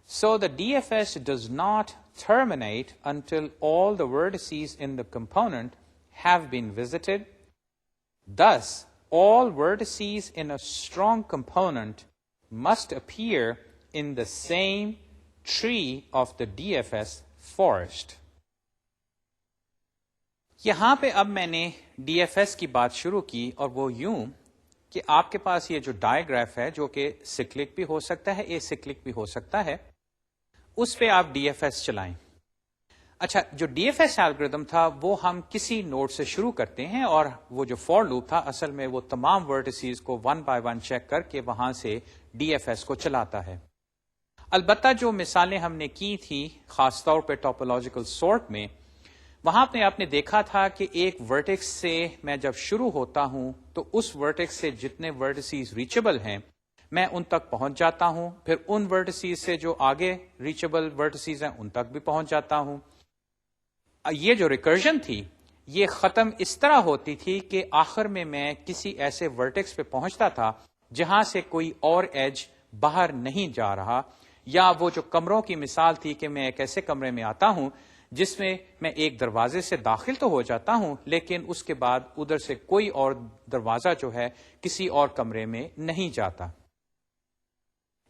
So the DFS does not terminate until all the vertices in the component have been visited. Thus, all vertices in a strong component must appear in the same tree of the DFS forest. یہاں پہ اب میں نے D F S کی بات شروع کی اور وہ یوں کہ آپ کے پاس یہ جو ڈائیگراف ہے جو کہ سکلک بھی ہو سکتا ہے اے سکلک بھی ہو سکتا ہے, اس پہ آپ ڈی ایف ایس چلائیں. اچھا, جو ڈی ایف ایس الگوریتھم تھا وہ ہم کسی نوڈ سے شروع کرتے ہیں اور وہ جو فور لوپ تھا اصل میں وہ تمام ورٹیسز کو 1 by 1 چیک کر کے وہاں سے ڈی ایف ایس کو چلاتا ہے. البتہ جو مثالیں ہم نے کی تھی خاص طور پہ ٹاپولوجیکل سورٹ میں, وہاں پہ آپ نے دیکھا تھا کہ ایک ورٹیکس سے میں جب شروع ہوتا ہوں تو اس ورٹیکس سے جتنے ورٹیسز ریچبل ہیں میں ان تک پہنچ جاتا ہوں, پھر ان ورٹیسز سے جو آگے ریچبل ورٹیسز ہیں ان تک بھی پہنچ جاتا ہوں. یہ جو ریکرجن تھی یہ ختم اس طرح ہوتی تھی کہ آخر میں کسی ایسے ورٹیکس پہ پہنچتا تھا جہاں سے کوئی اور ایج باہر نہیں جا رہا, یا وہ جو کمروں کی مثال تھی کہ میں ایک ایسے کمرے میں آتا ہوں جس میں میں ایک دروازے سے داخل تو ہو جاتا ہوں لیکن اس کے بعد ادھر سے کوئی اور دروازہ جو ہے کسی اور کمرے میں نہیں جاتا.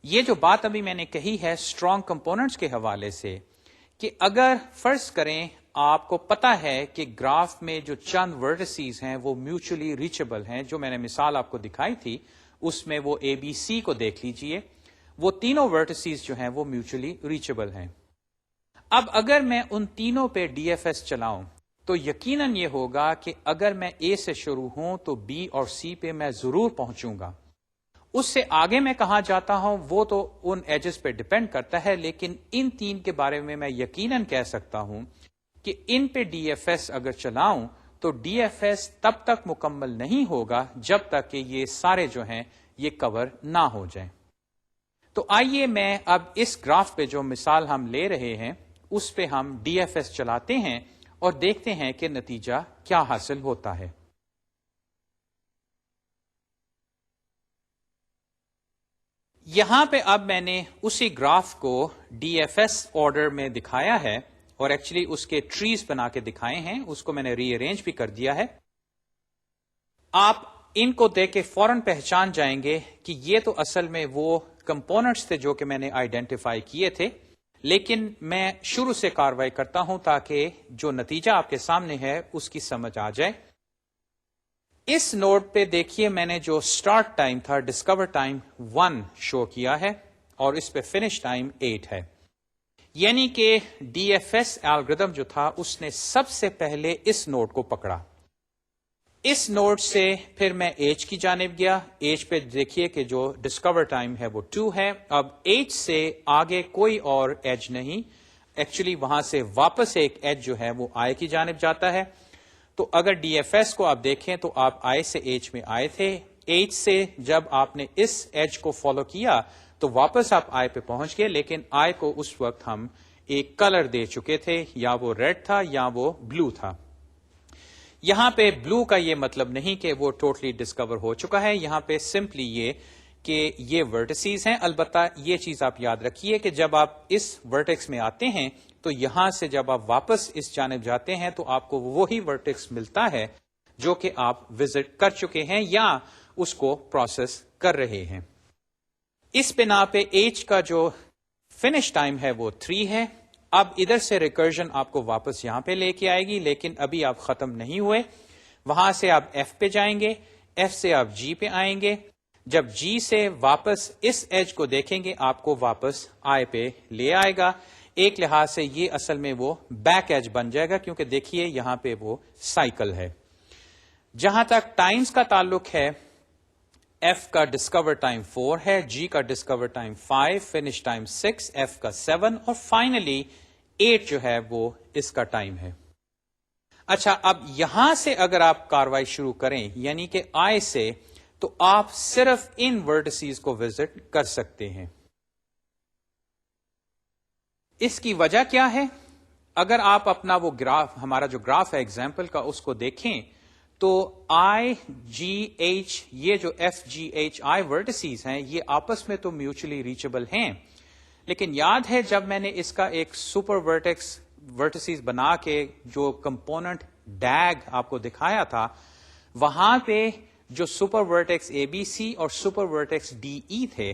یہ جو بات ابھی میں نے کہی ہے اسٹرانگ کمپوننٹس کے حوالے سے کہ اگر فرض کریں آپ کو پتا ہے کہ گراف میں جو چند ورٹیسز ہیں وہ میوچلی ریچبل ہیں, جو میں نے مثال آپ کو دکھائی تھی اس میں وہ اے بی سی کو دیکھ لیجئے, وہ تینوں ورٹیسز جو ہیں وہ میوچلی ریچبل ہیں. اب اگر میں ان تینوں پہ ڈی ایف ایس چلاؤں تو یقیناً یہ ہوگا کہ اگر میں اے سے شروع ہوں تو بی اور سی پہ میں ضرور پہنچوں گا. اس سے آگے میں کہاں جاتا ہوں وہ تو ان ایجز پہ ڈیپینڈ کرتا ہے, لیکن ان تین کے بارے میں یقیناً کہہ سکتا ہوں کہ ان پہ ڈی ایف ایس اگر چلاؤں تو ڈی ایف ایس تب تک مکمل نہیں ہوگا جب تک کہ یہ سارے جو ہیں یہ کور نہ ہو جائیں. تو آئیے میں اب اس گراف پہ جو مثال ہم لے رہے ہیں اس پہ ہم ڈی ایف ایس چلاتے ہیں اور دیکھتے ہیں کہ نتیجہ کیا حاصل ہوتا ہے. یہاں پہ اب میں نے اسی گراف کو ڈی ایف ایس آرڈر میں دکھایا ہے اور ایکچولی اس کے ٹریز بنا کے دکھائے ہیں, اس کو میں نے ری ارینج بھی کر دیا ہے. آپ ان کو دیکھ کے فوراً پہچان جائیں گے کہ یہ تو اصل میں وہ کمپوننٹس تھے جو کہ میں نے آئیڈینٹیفائی کیے تھے, لیکن میں شروع سے کاروائی کرتا ہوں تاکہ جو نتیجہ آپ کے سامنے ہے اس کی سمجھ آ جائے. اس نوڈ پہ دیکھیے میں نے جو سٹارٹ ٹائم تھا ڈسکور ٹائم 1 شو کیا ہے اور اس پہ فنش ٹائم 8 ہے, یعنی کہ ڈی ایف ایس الگوریتھم جو تھا اس نے سب سے پہلے اس نوڈ کو پکڑا. اس نوڈ سے پھر میں ایج کی جانب گیا. ایج پہ دیکھیے کہ جو ڈسکور ٹائم ہے وہ 2 ہے. اب ایج سے آگے کوئی اور ایج نہیں, ایکچولی وہاں سے واپس ایک ایج جو ہے وہ آئی کی جانب جاتا ہے. تو اگر ڈی ایف ایس کو آپ دیکھیں تو آپ آئی سے ایج میں آئے تھے, ایج سے جب آپ نے اس ایج کو فالو کیا تو واپس آپ آئی پہ پہنچ گئے, لیکن آئی کو اس وقت ہم ایک کلر دے چکے تھے, یا وہ ریڈ تھا یا وہ بلو تھا. یہاں پہ بلو کا یہ مطلب نہیں کہ وہ ٹوٹلی ڈسکور ہو چکا ہے, یہاں پہ سمپلی یہ کہ یہ ورٹسیز ہیں. البتہ یہ چیز آپ یاد رکھیے کہ جب آپ اس ورٹیکس میں آتے ہیں تو یہاں سے جب آپ واپس اس جانب جاتے ہیں تو آپ کو وہی ورٹیکس ملتا ہے جو کہ آپ وزٹ کر چکے ہیں یا اس کو پروسیس کر رہے ہیں. اس بنا پہ ایج کا جو فنش ٹائم ہے وہ 3 ہے. اب ادھر سے ریکرجن آپ کو واپس یہاں پہ لے کے آئے گی, لیکن ابھی آپ ختم نہیں ہوئے. وہاں سے آپ ایف پہ جائیں گے, ایف سے آپ جی پہ آئیں گے. جب جی سے واپس اس ایج کو دیکھیں گے آپ کو واپس آئی پہ لے آئے گا. ایک لحاظ سے یہ اصل میں وہ بیک ایج بن جائے گا, کیونکہ دیکھیے یہاں پہ وہ سائیکل ہے. جہاں تک ٹائمز کا تعلق ہے, ایف کا ڈسکور ٹائم 4 ہے, جی کا discover time 5, finish time 6, F کا 7 اور فائنلی 8 جو ہے وہ اس کا ٹائم ہے. اچھا, اب یہاں سے اگر آپ کاروائی شروع کریں یعنی کہ آئی سے, تو آپ صرف ان ورٹسیز کو وزٹ کر سکتے ہیں. اس کی وجہ کیا ہے؟ اگر آپ اپنا وہ گراف, ہمارا جو گراف ہے ایگزامپل کا, اس کو دیکھیں تو آئی جی ایچ, یہ جو F G H I vertices ہیں یہ آپس میں تو میوچلی ریچبل ہیں, لیکن یاد ہے جب میں نے اس کا ایک سپر ورٹسیز بنا کے جو کمپوننٹ ڈیگ آپ کو دکھایا تھا, وہاں پہ جو سپر ورٹیکس اے بی سی اور سپر ورٹیکس ڈی ای تھے,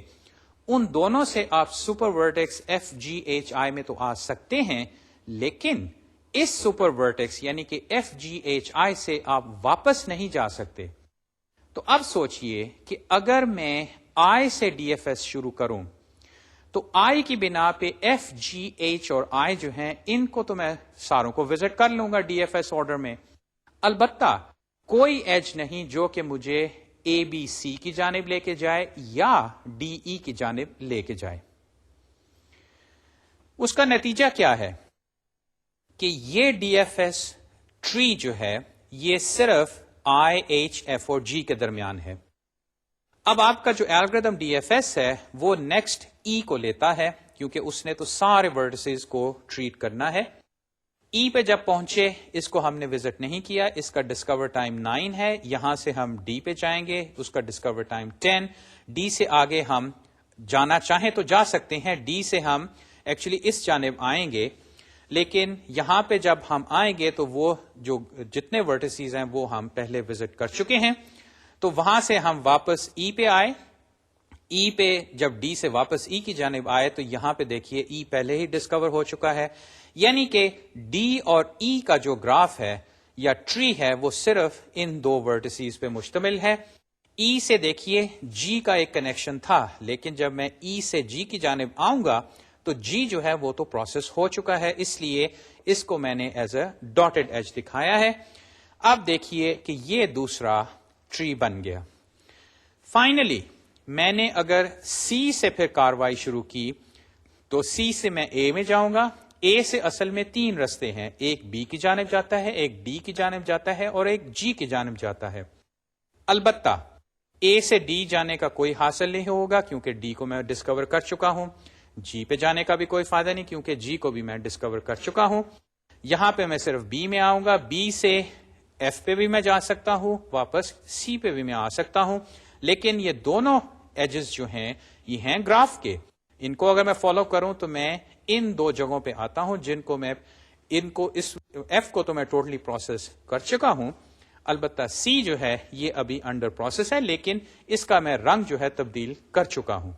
ان دونوں سے آپ super vertex F G H I میں تو آ سکتے ہیں, لیکن اس سپر ورٹیکس یعنی کہ ایف جی ایچ آئی سے آپ واپس نہیں جا سکتے. تو اب سوچئے کہ اگر میں آئی سے ڈی ایف ایس شروع کروں تو آئی کی بنا پہ ایف جی ایچ اور آئی جو ہیں ان کو تو میں ساروں کو وزٹ کر لوں گا ڈی ایف ایس آرڈر میں. البتہ کوئی ایج نہیں جو کہ مجھے اے بی سی کی جانب لے کے جائے یا ڈی ای کی جانب لے کے جائے. اس کا نتیجہ کیا ہے کہ یہ ڈی ایف ایس ٹری جو ہے یہ صرف آئی ایچ ایف اور جی کے درمیان ہے. اب آپ کا جو الگوریتم ڈی ایف ایس ہے وہ نیکسٹ ای کو لیتا ہے, کیونکہ اس نے تو سارے ورڈسز کو ٹریٹ کرنا ہے. ای پہ جب پہنچے اس کو ہم نے وزٹ نہیں کیا, اس کا ڈسکور ٹائم 9 ہے. یہاں سے ہم ڈی پہ جائیں گے, اس کا ڈسکور ٹائم 10. ڈی سے آگے ہم جانا چاہیں تو جا سکتے ہیں, ڈی سے ہم ایکچولی اس جانب آئیں گے, لیکن یہاں پہ جب ہم آئیں گے تو وہ جو جتنے ورٹسیز ہیں وہ ہم پہلے وزٹ کر چکے ہیں. تو وہاں سے ہم واپس ای پہ آئے. ای پہ جب ڈی سے واپس ای کی جانب آئے تو یہاں پہ دیکھیے ای پہلے ہی ڈسکور ہو چکا ہے, یعنی کہ ڈی اور ای کا جو گراف ہے یا ٹری ہے وہ صرف ان دو ورٹسیز پہ مشتمل ہے. ای سے دیکھیے جی کا ایک کنیکشن تھا, لیکن جب میں ای سے جی کی جانب آؤں گا تو جی جو ہے وہ تو پروسیس ہو چکا ہے, اس لیے اس کو میں نے ایز اے ڈاٹڈ ایج دکھایا ہے. اب دیکھیے کہ یہ دوسرا ٹری بن گیا. فائنلی میں نے اگر سی سے پھر کاروائی شروع کی تو سی سے میں اے میں جاؤں گا. اے سے اصل میں 3 رستے ہیں, ایک بی کی جانب جاتا ہے, ایک ڈی کی جانب جاتا ہے اور ایک جی کی جانب جاتا ہے. البتہ اے سے ڈی جانے کا کوئی حاصل نہیں ہوگا کیونکہ ڈی کو میں ڈسکور کر چکا ہوں. جی پہ جانے کا بھی کوئی فائدہ نہیں کیونکہ جی کو بھی میں ڈسکور کر چکا ہوں. یہاں پہ میں صرف بی میں آؤں گا, بی سے ایف پہ بھی میں جا سکتا ہوں, واپس سی پہ بھی میں آ سکتا ہوں. لیکن یہ دونوں ایجز جو ہیں یہ ہیں گراف کے, ان کو اگر میں فالو کروں تو میں ان 2 جگہوں پہ آتا ہوں جن کو میں ان کو اس ایف کو تو میں ٹوٹلی پروسیس کر چکا ہوں. البتہ سی جو ہے یہ ابھی انڈر پروسیس ہے, لیکن اس کا میں رنگ جو ہے تبدیل کر چکا ہوں.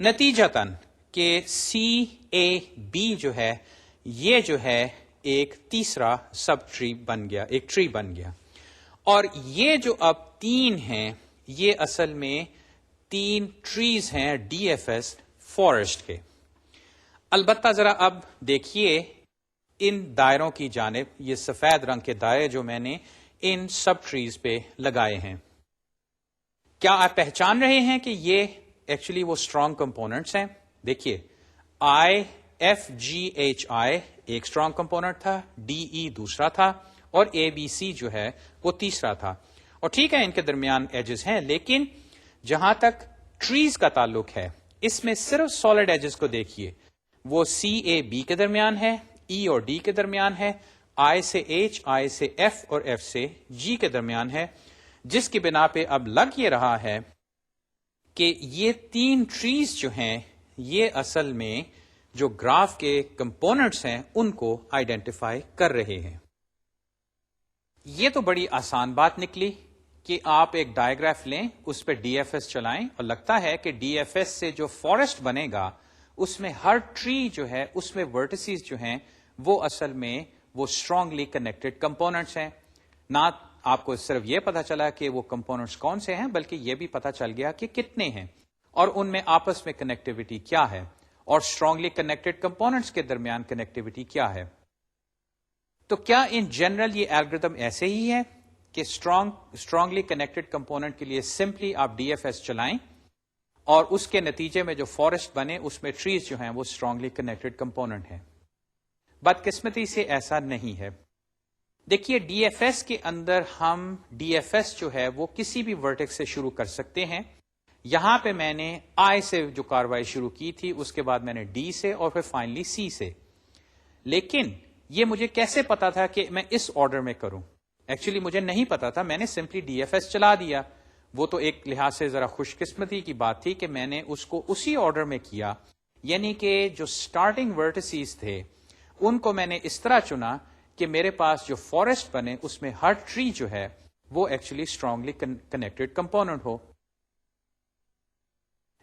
نتیجتاً کہ سی اے بی جو ہے یہ جو ہے ایک تیسرا سب ٹری بن گیا, ایک ٹری بن گیا. اور یہ جو اب 3 ہیں یہ اصل میں 3 ٹریز ہیں ڈی ایف ایس فارسٹ کے. البتہ ذرا اب دیکھیے ان دائروں کی جانب, یہ سفید رنگ کے دائرے جو میں نے ان سب ٹریز پہ لگائے ہیں. کیا آپ پہچان رہے ہیں کہ یہ ایکچولی وہ اسٹرانگ کمپوننٹس ہیں؟ دیکھیے IFGHI ایک اسٹرانگ کمپوننٹ تھا, DE دوسرا تھا, اور ABC جو ہے وہ تیسرا تھا. اور ٹھیک ہے ان کے درمیان ایجز ہیں, لیکن جہاں تک ٹریز کا تعلق ہے اس میں صرف سالڈ ایجز کو دیکھیے, وہ CAB کے درمیان ہے, E اور D کے درمیان ہے, I سے H, I سے F اور F سے G کے درمیان ہے, جس کی بنا پہ اب لگ یہ رہا ہے کہ یہ تین ٹریز جو ہیں یہ اصل میں جو گراف کے کمپوننٹس ہیں ان کو آئیڈینٹیفائی کر رہے ہیں. یہ تو بڑی آسان بات نکلی کہ آپ ایک ڈائیگراف لیں, اس پہ DFS چلائیں, اور لگتا ہے کہ DFS سے جو فارسٹ بنے گا اس میں ہر ٹری جو ہے اس میں ورٹیسز جو ہیں وہ اصل میں وہ اسٹرانگلی کنیکٹڈ کمپوننٹس ہیں. نہ آپ کو صرف یہ پتا چلا کہ وہ کمپوننٹس کون سے ہیں, بلکہ یہ بھی پتا چل گیا کہ کتنے ہیں اور ان میں آپس میں کنیکٹیوٹی کیا ہے, اور اسٹرانگلی کنیکٹڈ کمپوننٹس کے درمیان کنیکٹیوٹی کیا ہے. تو کیا ان جنرل یہ الگوریتم ایسے ہی ہے کہ اسٹرانگلی کنیکٹڈ کمپوننٹ کے لیے سمپلی آپ DFS چلائیں اور اس کے نتیجے میں جو فارسٹ بنے اس میں ٹریز جو ہیں وہ اسٹرانگلی کنیکٹڈ کمپوننٹ ہیں؟ بدقسمتی سے ایسا نہیں ہے. دیکھیے DFS کے اندر ہم DFS جو ہے وہ کسی بھی ورٹیکس سے شروع کر سکتے ہیں. یہاں پہ میں نے I سے جو کاروائی شروع کی تھی, اس کے بعد میں نے D سے, اور پھر فائنلی C سے. لیکن یہ مجھے کیسے پتا تھا کہ میں اس آرڈر میں کروں؟ ایکچولی مجھے نہیں پتا تھا, میں نے سمپلی DFS چلا دیا. وہ تو ایک لحاظ سے ذرا خوش قسمتی کی بات تھی کہ میں نے اس کو اسی آرڈر میں کیا, یعنی کہ جو سٹارٹنگ ورٹیسز تھے ان کو میں نے اس طرح چنا کہ میرے پاس جو فارسٹ بنے اس میں ہر ٹری جو ہے وہ ایکچولی اسٹرانگلی کنیکٹڈ کمپوننٹ ہو.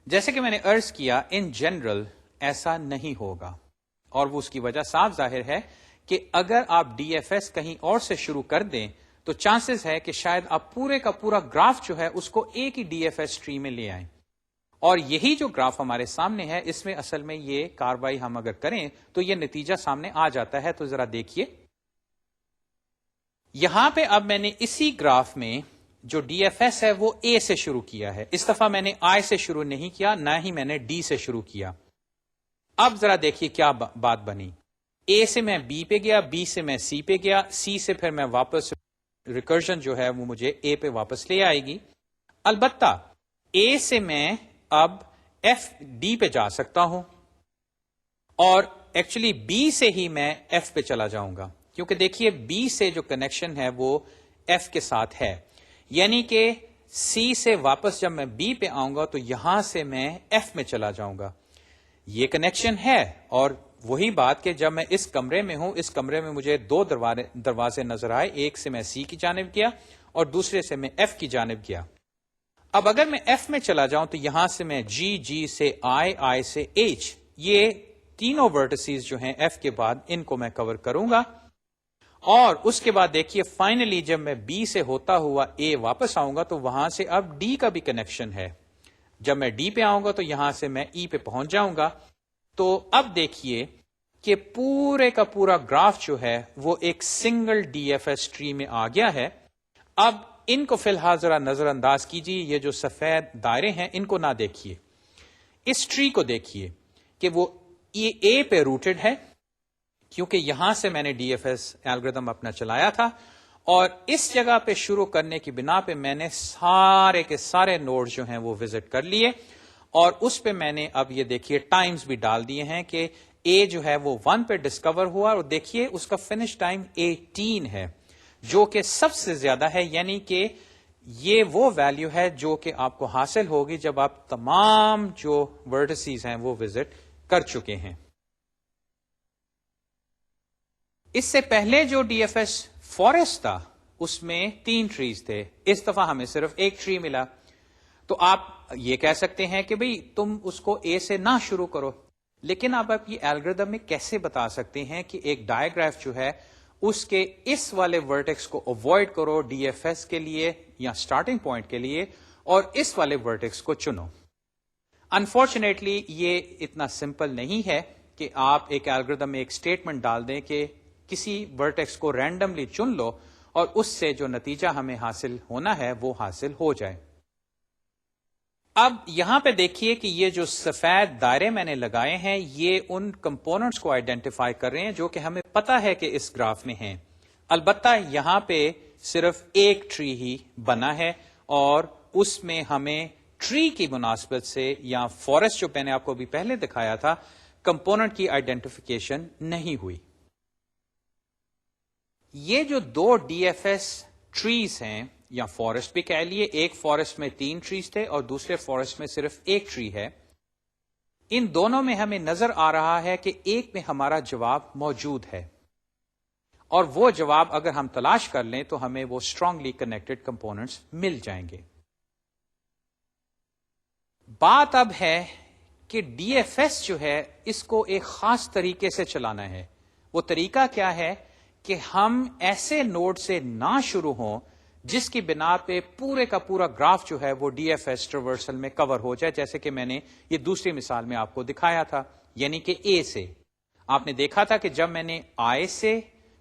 جیسے کہ میں نے عرض کیا ان جنرل ایسا نہیں ہوگا, اور وہ اس کی وجہ صاف ظاہر ہے کہ اگر آپ DFS کہیں اور سے شروع کر دیں تو چانسز ہے کہ شاید آپ پورے کا پورا گراف جو ہے اس کو ایک ہی DFS ٹری میں لے آئیں. اور یہی جو گراف ہمارے سامنے ہے اس میں اصل میں یہ کاروائی ہم اگر کریں تو یہ نتیجہ سامنے آ جاتا ہے. تو ذرا دیکھیے یہاں پہ اب میں نے اسی گراف میں جو DFS ہے وہ A سے شروع کیا ہے. اس دفعہ میں نے I سے شروع نہیں کیا, نہ ہی میں نے D سے شروع کیا. اب ذرا دیکھیے کیا بات بنی. A سے میں B پہ گیا, B سے میں C پہ گیا, C سے پھر میں واپس ریکرجن جو ہے وہ مجھے A پہ واپس لے آئے گی. البتہ A سے میں اب D پہ جا سکتا ہوں, اور ایکچولی B سے ہی میں F پہ چلا جاؤں گا, کیونکہ دیکھیے B سے جو کنیکشن ہے وہ F کے ساتھ ہے. یعنی کہ C سے واپس جب میں B پہ آؤں گا تو یہاں سے میں F میں چلا جاؤں گا. یہ کنیکشن ہے, اور وہی بات کہ جب میں اس کمرے میں ہوں, اس کمرے میں مجھے دو دروازے نظر آئے, ایک سے میں C کی جانب گیا اور دوسرے سے میں F کی جانب گیا. اب اگر میں F میں چلا جاؤں تو یہاں سے میں G سے I سے H, یہ تینوں ورٹیسز جو ہیں F کے بعد ان کو میں کور کروں گا. اور اس کے بعد دیکھیے فائنلی جب میں B سے ہوتا ہوا A واپس آؤں گا تو وہاں سے اب D کا بھی کنیکشن ہے. جب میں D پہ آؤں گا تو یہاں سے میں E پہ پہنچ جاؤں گا. تو اب دیکھیے کہ پورے کا پورا گراف جو ہے وہ ایک سنگل DFS ٹری میں آ گیا ہے. اب ان کو فی الحال ذرا نظر انداز کیجیے, یہ جو سفید دائرے ہیں ان کو نہ دیکھیے, اس ٹری کو دیکھیے کہ وہ A پہ روٹڈ ہے, کیونکہ یہاں سے میں نے DFS الگوریتم اپنا چلایا تھا, اور اس جگہ پہ شروع کرنے کی بنا پہ میں نے سارے کے سارے نوڈز جو ہیں وہ وزٹ کر لیے, اور اس پہ میں نے اب یہ دیکھیے ٹائمز بھی ڈال دیے ہیں کہ A جو ہے وہ 1 پہ ڈسکور ہوا, اور دیکھیے اس کا فنش ٹائم 18 ہے جو کہ سب سے زیادہ ہے. یعنی کہ یہ وہ ویلیو ہے جو کہ آپ کو حاصل ہوگی جب آپ تمام جو ورٹیسز ہیں وہ وزٹ کر چکے ہیں. اس سے پہلے جو DFS فارسٹ تھا اس میں 3 ٹریز تھے, اس دفعہ ہمیں صرف ایک ٹری ملا. تو آپ یہ کہہ سکتے ہیں کہ بھئی تم اس کو A سے نہ شروع کرو, لیکن آپ یہ الگوریتم میں کیسے بتا سکتے ہیں کہ ایک ڈائیگراف جو ہے اس کے اس والے ورٹیکس کو اوائڈ کرو DFS کے لیے یا سٹارٹنگ پوائنٹ کے لیے, اور اس والے ورٹیکس کو چنو. انفارچونیٹلی یہ اتنا سمپل نہیں ہے کہ آپ ایک الگوریتم میں ایک سٹیٹمنٹ ڈال دیں کہ کسی ورٹیکس کو رینڈملی چن لو اور اس سے جو نتیجہ ہمیں حاصل ہونا ہے وہ حاصل ہو جائے. اب یہاں پہ دیکھیے کہ یہ جو سفید دائرے میں نے لگائے ہیں یہ ان کمپوننٹس کو آئیڈینٹیفائی کر رہے ہیں جو کہ ہمیں پتا ہے کہ اس گراف میں ہیں. البتہ یہاں پہ صرف ایک ٹری ہی بنا ہے اور اس میں ہمیں ٹری کی مناسبت سے یا فارسٹ جو میں نے آپ کو بھی پہلے دکھایا تھا کمپوننٹ کی آئیڈینٹیفیکیشن نہیں ہوئی. یہ جو دو ڈی ایف ایس ٹریز ہیں یا فارسٹ بھی کہہ لیے، ایک فارسٹ میں 3 ٹریز تھے اور دوسرے فارسٹ میں صرف ایک ٹری ہے، ان دونوں میں ہمیں نظر آ رہا ہے کہ ایک میں ہمارا جواب موجود ہے اور وہ جواب اگر ہم تلاش کر لیں تو ہمیں وہ اسٹرانگلی کنیکٹڈ کمپوننٹس مل جائیں گے. بات اب ہے کہ ڈی ایف ایس جو ہے اس کو ایک خاص طریقے سے چلانا ہے. وہ طریقہ کیا ہے کہ ہم ایسے نوڈ سے نہ شروع ہوں جس کی بنا پہ پورے کا پورا گراف جو ہے وہ ڈی ایف ایس ٹریورسل میں کور ہو جائے، جیسے کہ میں نے یہ دوسری مثال میں آپ کو دکھایا تھا، یعنی کہ اے سے. آپ نے دیکھا تھا کہ جب میں نے آئی سے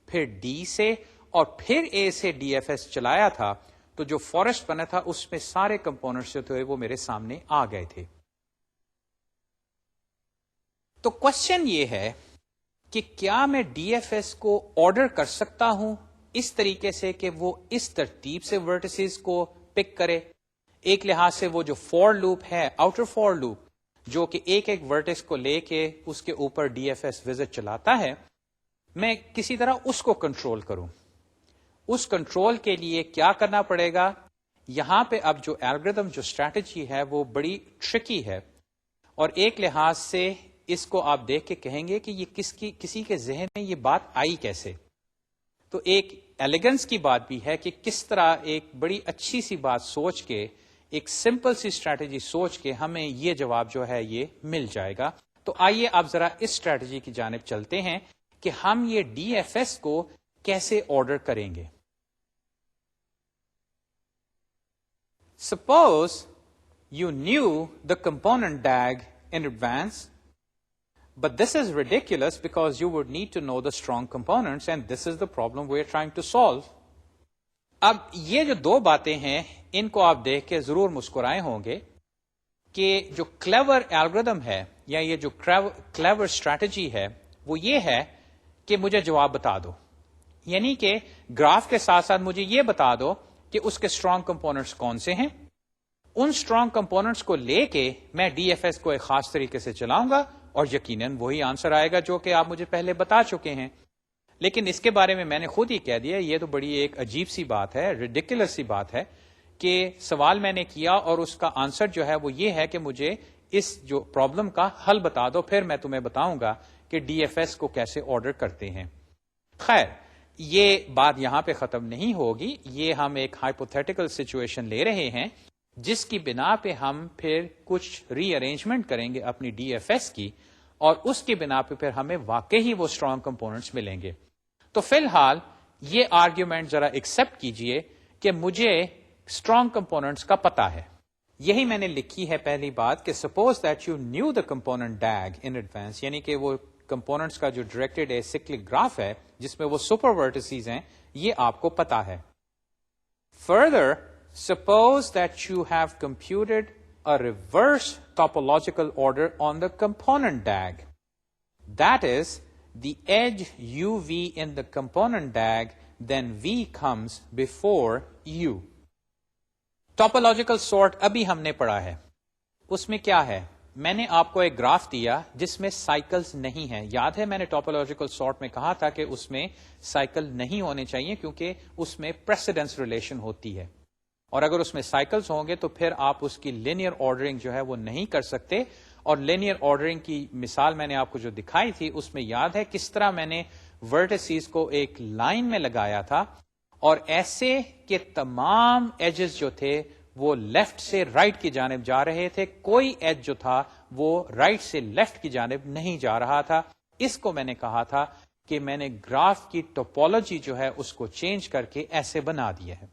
پھر ڈی سے اور پھر اے سے ڈی ایف ایس چلایا تھا تو جو فارسٹ بنا تھا اس میں سارے کمپوننٹس جو تھے وہ میرے سامنے آ گئے تھے. تو کوشچن یہ ہے کہ کیا میں ڈی ایف ایس کو آرڈر کر سکتا ہوں اس طریقے سے کہ وہ اس ترتیب سے ورٹیسز کو پک کرے. ایک لحاظ سے وہ جو فور لوپ ہے، آؤٹر فور لوپ، جو کہ ایک ایک ورٹیس کو لے کے اس کے اوپر ڈی ایف ایس وزٹ چلاتا ہے، میں کسی طرح اس کو کنٹرول کروں. اس کنٹرول کے لیے کیا کرنا پڑے گا؟ یہاں پہ اب جو الگوریتھم جو اسٹریٹجی ہے وہ بڑی ٹرکی ہے اور ایک لحاظ سے اس کو آپ دیکھ کے کہیں گے کہ یہ کسی کے ذہن میں یہ بات آئی کیسے. تو ایک ایلیگنس کی بات بھی ہے کہ کس طرح ایک بڑی اچھی سی بات سوچ کے، ایک سمپل سی اسٹریٹجی سوچ کے ہمیں یہ جواب جو ہے یہ مل جائے گا. تو آئیے آپ ذرا اس اسٹریٹجی کی جانب چلتے ہیں کہ ہم یہ ڈی ایف ایس کو کیسے آرڈر کریں گے. Suppose you knew the component DAG in advance, but this is ridiculous because you would need to know the strong components and this is the problem we are trying to solve. اب یہ جو دو باتیں ہیں ان کو آپ دیکھ کے ضرور مسکرائے ہوں گے کہ جو کلیور الگوریتھم ہے یا یہ جو کلیور اسٹریٹجی ہے وہ یہ ہے کہ مجھے جواب بتا دو، یعنی کہ گراف کے ساتھ ساتھ مجھے یہ بتا دو کہ اس کے اسٹرانگ کمپوننٹس کون سے ہیں. ان اسٹرانگ کمپوننٹس کو لے کے میں ڈی ایف ایس کو ایک خاص طریقے سے چلاؤں گا اور یقیناً وہی آنسر آئے گا جو کہ آپ مجھے پہلے بتا چکے ہیں. لیکن اس کے بارے میں میں نے خود ہی کہہ دیا یہ تو بڑی ایک عجیب سی بات ہے، ریڈیکولس سی بات ہے کہ سوال میں نے کیا اور اس کا آنسر جو ہے وہ یہ ہے کہ مجھے اس جو پرابلم کا حل بتا دو، پھر میں تمہیں بتاؤں گا کہ ڈی ایف ایس کو کیسے آرڈر کرتے ہیں. خیر، یہ بات یہاں پہ ختم نہیں ہوگی. یہ ہم ایک ہائپوتھیٹیکل سچویشن لے رہے ہیں جس کی بنا پہ ہم پھر کچھ ری ارینجمنٹ کریں گے اپنی ڈی ایف ایس کی اور اس کی بنا پہ پھر ہمیں واقعی وہ اسٹرانگ کمپوننٹس ملیں گے. تو فی الحال یہ آرگیومنٹ ذرا ایکسپٹ کیجئے کہ مجھے اسٹرانگ کمپوننٹس کا پتا ہے. یہی میں نے لکھی ہے پہلی بات کہ suppose that you new the component DAG in advance, یعنی کہ وہ کمپوننٹس کا جو ڈائریکٹڈ سائکلک گراف ہے جس میں وہ سپر ورٹیسز ہیں یہ آپ کو پتا ہے. Further suppose that you have computed a reverse topological order on the component DAG. That is, the edge UV in the component DAG, then V comes before U. Topological sort ابھی ہم نے پڑھا ہے. اس میں کیا ہے؟ میں نے آپ کو ایک گراف دیا جس میں سائیکلز نہیں ہیں. یاد ہے میں نے ٹاپولوجیکل سارٹ میں کہا تھا کہ اس میں سائیکل نہیں ہونے چاہیے کیونکہ اس میں پریسیڈنس ریلیشن ہوتی ہے اور اگر اس میں سائیکلز ہوں گے تو پھر آپ اس کی لینئر آرڈرنگ جو ہے وہ نہیں کر سکتے. اور لینئر آرڈرنگ کی مثال میں نے آپ کو جو دکھائی تھی اس میں یاد ہے کس طرح میں نے ورٹیسز کو ایک لائن میں لگایا تھا اور ایسے کہ تمام ایجز جو تھے وہ لیفٹ سے رائٹ کی جانب جا رہے تھے، کوئی ایج جو تھا وہ رائٹ سے لیفٹ کی جانب نہیں جا رہا تھا. اس کو میں نے کہا تھا کہ میں نے گراف کی ٹوپولوجی جو ہے اس کو چینج کر کے ایسے بنا دیا ہے.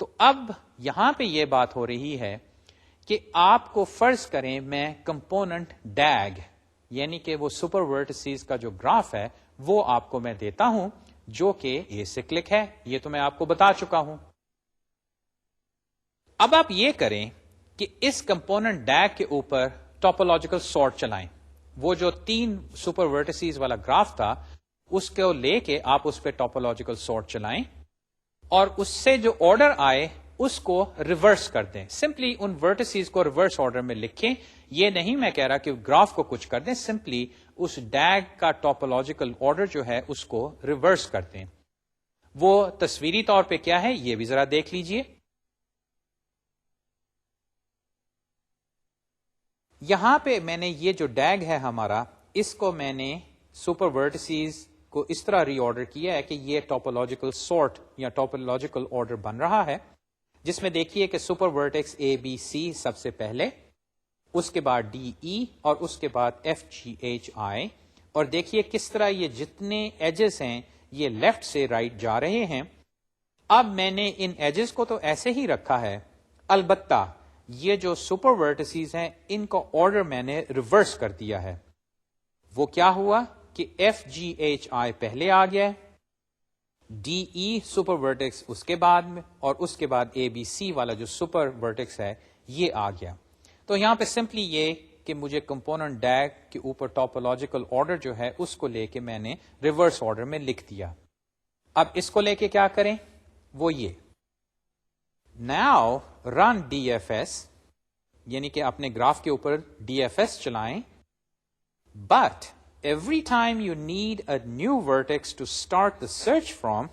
تو اب یہاں پہ یہ بات ہو رہی ہے کہ آپ کو فرض کریں میں کمپوننٹ ڈیگ یعنی کہ وہ سپر ورٹیسز کا جو گراف ہے وہ آپ کو میں دیتا ہوں جو کہ اے سے کلک ہے. یہ تو میں آپ کو بتا چکا ہوں. اب آپ یہ کریں کہ اس کمپوننٹ ڈیگ کے اوپر ٹاپولوجیکل سارٹ چلائیں. وہ جو 3 سپر ورٹیسز والا گراف تھا اس کو لے کے آپ اس پہ ٹاپولوجیکل سارٹ چلائیں اور اس سے جو آرڈر آئے اس کو ریورس کر دیں. سمپلی ان ورٹیسز کو ریورس آرڈر میں لکھیں. یہ نہیں میں کہہ رہا کہ گراف کو کچھ کر دیں, سمپلی اس ڈیگ کا ٹاپولوجیکل آرڈر جو ہے اس کو ریورس کر دیں. وہ تصویری طور پہ کیا ہے یہ بھی ذرا دیکھ لیجئے. یہاں پہ میں نے یہ جو ڈیگ ہے ہمارا, اس کو میں نے سپر ورٹیسز کو اس طرح ری آرڈر کیا ہے کہ یہ ٹاپولوجیکل سارٹ یا ٹاپولوجیکل آرڈر بن رہا ہے, جس میں دیکھیے کہ سپر ورٹیکس اے بی سی سب سے پہلے, اس کے بعد ڈی ای اور اس کے بعد ایف جی ایچ آئی. اور دیکھیے کس طرح یہ جتنے ایجز ہیں یہ لیفٹ سے رائٹ جا رہے ہیں. اب میں نے ان ایجز کو تو ایسے ہی رکھا ہے, البتہ یہ جو سپر ورٹیسز ہیں ان کا آرڈر میں نے ریورس کر دیا ہے. وہ کیا ہوا کہ ایف جی ایچ آئی پہلے آ گیا, ڈی ای سپر ورٹیکس اس کے بعد میں, اور اس کے بعد اے بی سی والا جو سپر ورٹیکس ہے یہ آ گیا. تو یہاں پہ سمپلی یہ کہ مجھے کمپوننٹ ڈیگ کے اوپر ٹاپولوجیکل آرڈر جو ہے اس کو لے کے میں نے ریورس آرڈر میں لکھ دیا. اب اس کو لے کے کیا کریں, وہ یہ now run D F S, یعنی کہ اپنے گراف کے اوپر ڈی ایف ایس چلائیں. But every time you need a new vertex to start the search from,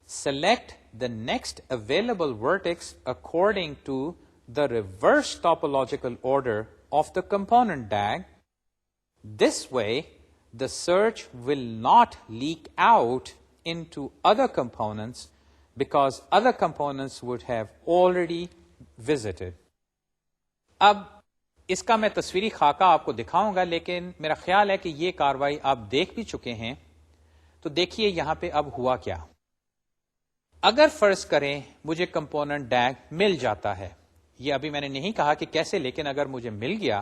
select the next available vertex according to the reverse topological order of the component DAG. This way, the search will not leak out into other components because other components would have already visited. اب اس کا میں تصویری خاکہ آپ کو دکھاؤں گا, لیکن میرا خیال ہے کہ یہ کاروائی آپ دیکھ بھی چکے ہیں. تو دیکھیے یہاں پہ اب ہوا کیا. اگر فرض کریں مجھے کمپوننٹ DAG مل جاتا ہے, یہ ابھی میں نے نہیں کہا کہ کیسے, لیکن اگر مجھے مل گیا,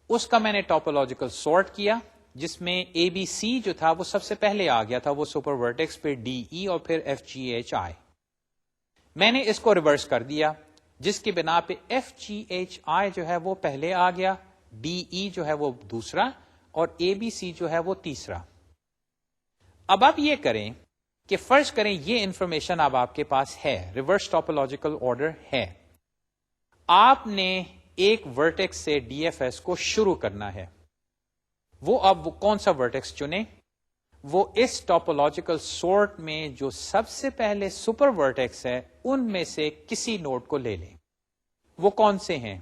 اس کا میں نے ٹاپولوجیکل سارٹ کیا جس میں اے بی سی جو تھا وہ سب سے پہلے آ گیا تھا, وہ سپر ورٹیکس, پھر ڈی ای اور پھر ایف جی ایچ آئی. میں نے اس کو ریورس کر دیا جس کی بنا پہ ایف جی ایچ آئی جو ہے وہ پہلے آ گیا, ڈی ای جو ہے وہ دوسرا, اور اے بی سی جو ہے وہ تیسرا. اب آپ یہ کریں کہ فرض کریں یہ انفارمیشن اب آپ کے پاس ہے, ریورس ٹاپولوجیکل آرڈر ہے. آپ نے ایک ورٹیکس سے ڈی ایف ایس کو شروع کرنا ہے. وہ اب کون سا ورٹیکس چنے, وہ اس ٹاپولوجیکل سارٹ میں جو سب سے پہلے سپر ورٹیکس ہے ان میں سے کسی نوڈ کو لے لیں. وہ کون سے ہیں,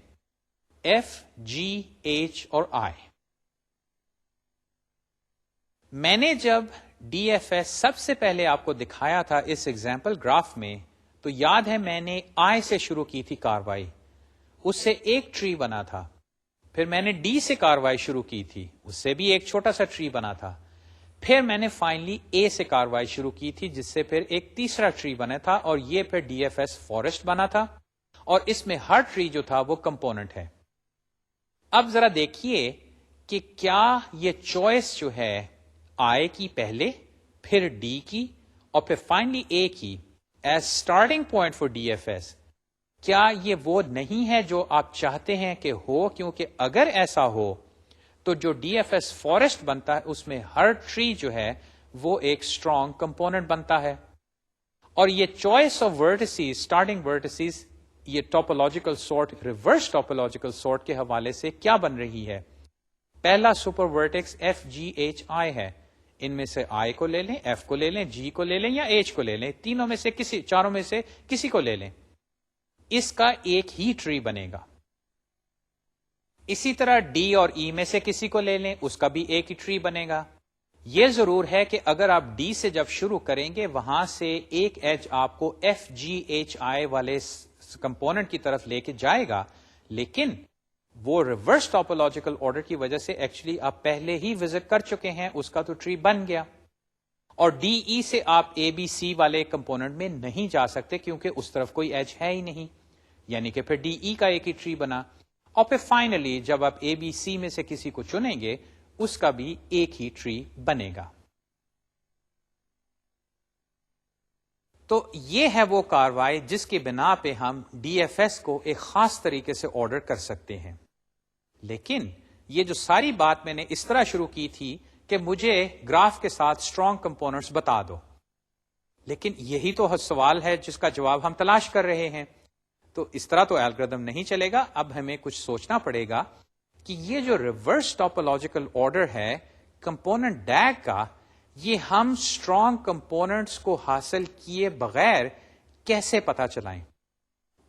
ایف جی ایچ اور آئی. میں نے جب ڈی ایف ایس سب سے پہلے آپ کو دکھایا تھا اس ایگزامپل گراف میں, تو یاد ہے میں نے آئی سے شروع کی تھی کاروائی, اس سے ایک ٹری بنا تھا. پھر میں نے ڈی سے کاروائی شروع کی تھی, اس سے بھی ایک چھوٹا سا ٹری بنا تھا. پھر میں نے فائنلی اے سے کاروائی شروع کی تھی جس سے پھر ایک تیسرا ٹری بنا تھا, اور یہ پھر ڈی ایف ایس فارسٹ بنا تھا, اور اس میں ہر ٹری جو تھا وہ کمپوننٹ ہے. اب ذرا دیکھیے کہ کیا یہ چوائس جو ہے آئی کی پہلے, پھر ڈی کی, اور پھر فائنلی اے کی as starting point for D F S, کیا یہ وہ نہیں ہے جو آپ چاہتے ہیں کہ ہو؟ کیونکہ اگر ایسا ہو تو جو ڈی ایف ایس فارسٹ بنتا ہے اس میں ہر ٹری جو ہے وہ ایک اسٹرانگ کمپوننٹ بنتا ہے. اور یہ choice of vertices, starting vertices, یہ topological sort, reverse topological sort کے حوالے سے کیا بن رہی ہے. پہلا super vertex F G H I ہے, ان میں سے آئی کو لے لیں, ایف کو لے لیں, جی کو لے لیں یا ایچ کو لے لیں, تینوں میں سے کسی, چاروں میں سے کسی کو لے لیں, اس کا ایک ہی ٹری بنے گا. اسی طرح ڈی اور ای میں سے کسی کو لے لیں, اس کا بھی ایک ہی ٹری بنے گا. یہ ضرور ہے کہ اگر آپ ڈی سے جب شروع کریں گے وہاں سے ایک ایج آپ کو ایف جی ایچ آئی والے کمپوننٹ کی طرف لے کے جائے گا, لیکن وہ ریورس ٹاپولوجیکل آرڈر کی وجہ سے ایکچولی آپ پہلے ہی وزٹ کر چکے ہیں, اس کا تو ٹری بن گیا. اور ڈی ای سے آپ اے بی سی والے کمپوننٹ میں نہیں جا سکتے کیونکہ اس طرف کوئی ایج ہے ہی نہیں, یعنی کہ پھر ڈی ای کا ایک ہی ٹری بنا. اور پھر فائنلی جب آپ اے بی سی میں سے کسی کو چنیں گے اس کا بھی ایک ہی ٹری بنے گا. تو یہ ہے وہ کاروائی جس کی بنا پہ ہم ڈی ایف ایس کو ایک خاص طریقے سے آرڈر کر سکتے ہیں. لیکن یہ جو ساری بات میں نے اس طرح شروع کی تھی کہ مجھے گراف کے ساتھ اسٹرانگ کمپوننٹس بتا دو، لیکن یہی تو سوال ہے جس کا جواب ہم تلاش کر رہے ہیں. تو اس طرح تو الگوریتم نہیں چلے گا. اب ہمیں کچھ سوچنا پڑے گا کہ یہ جو ریورس ٹاپولوجیکل آرڈر ہے کمپوننٹ ڈیگ کا، یہ ہم اسٹرانگ کمپوننٹس کو حاصل کیے بغیر کیسے پتا چلائیں؟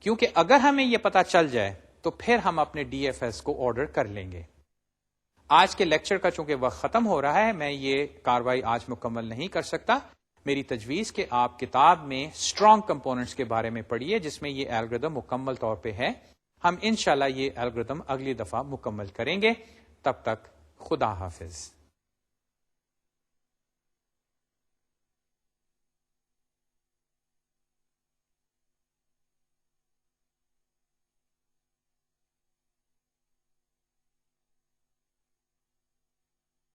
کیونکہ اگر ہمیں یہ پتا چل جائے تو پھر ہم اپنے ڈی ایف ایس کو آرڈر کر لیں گے. آج کے لیکچر کا چونکہ وقت ختم ہو رہا ہے، میں یہ کاروائی آج مکمل نہیں کر سکتا. میری تجویز کہ آپ کتاب میں اسٹرانگ کمپوننٹس کے بارے میں پڑھیے جس میں یہ الگوریتم مکمل طور پہ ہے. ہم انشاءاللہ یہ الگوریتم اگلی دفعہ مکمل کریں گے. تب تک خدا حافظ.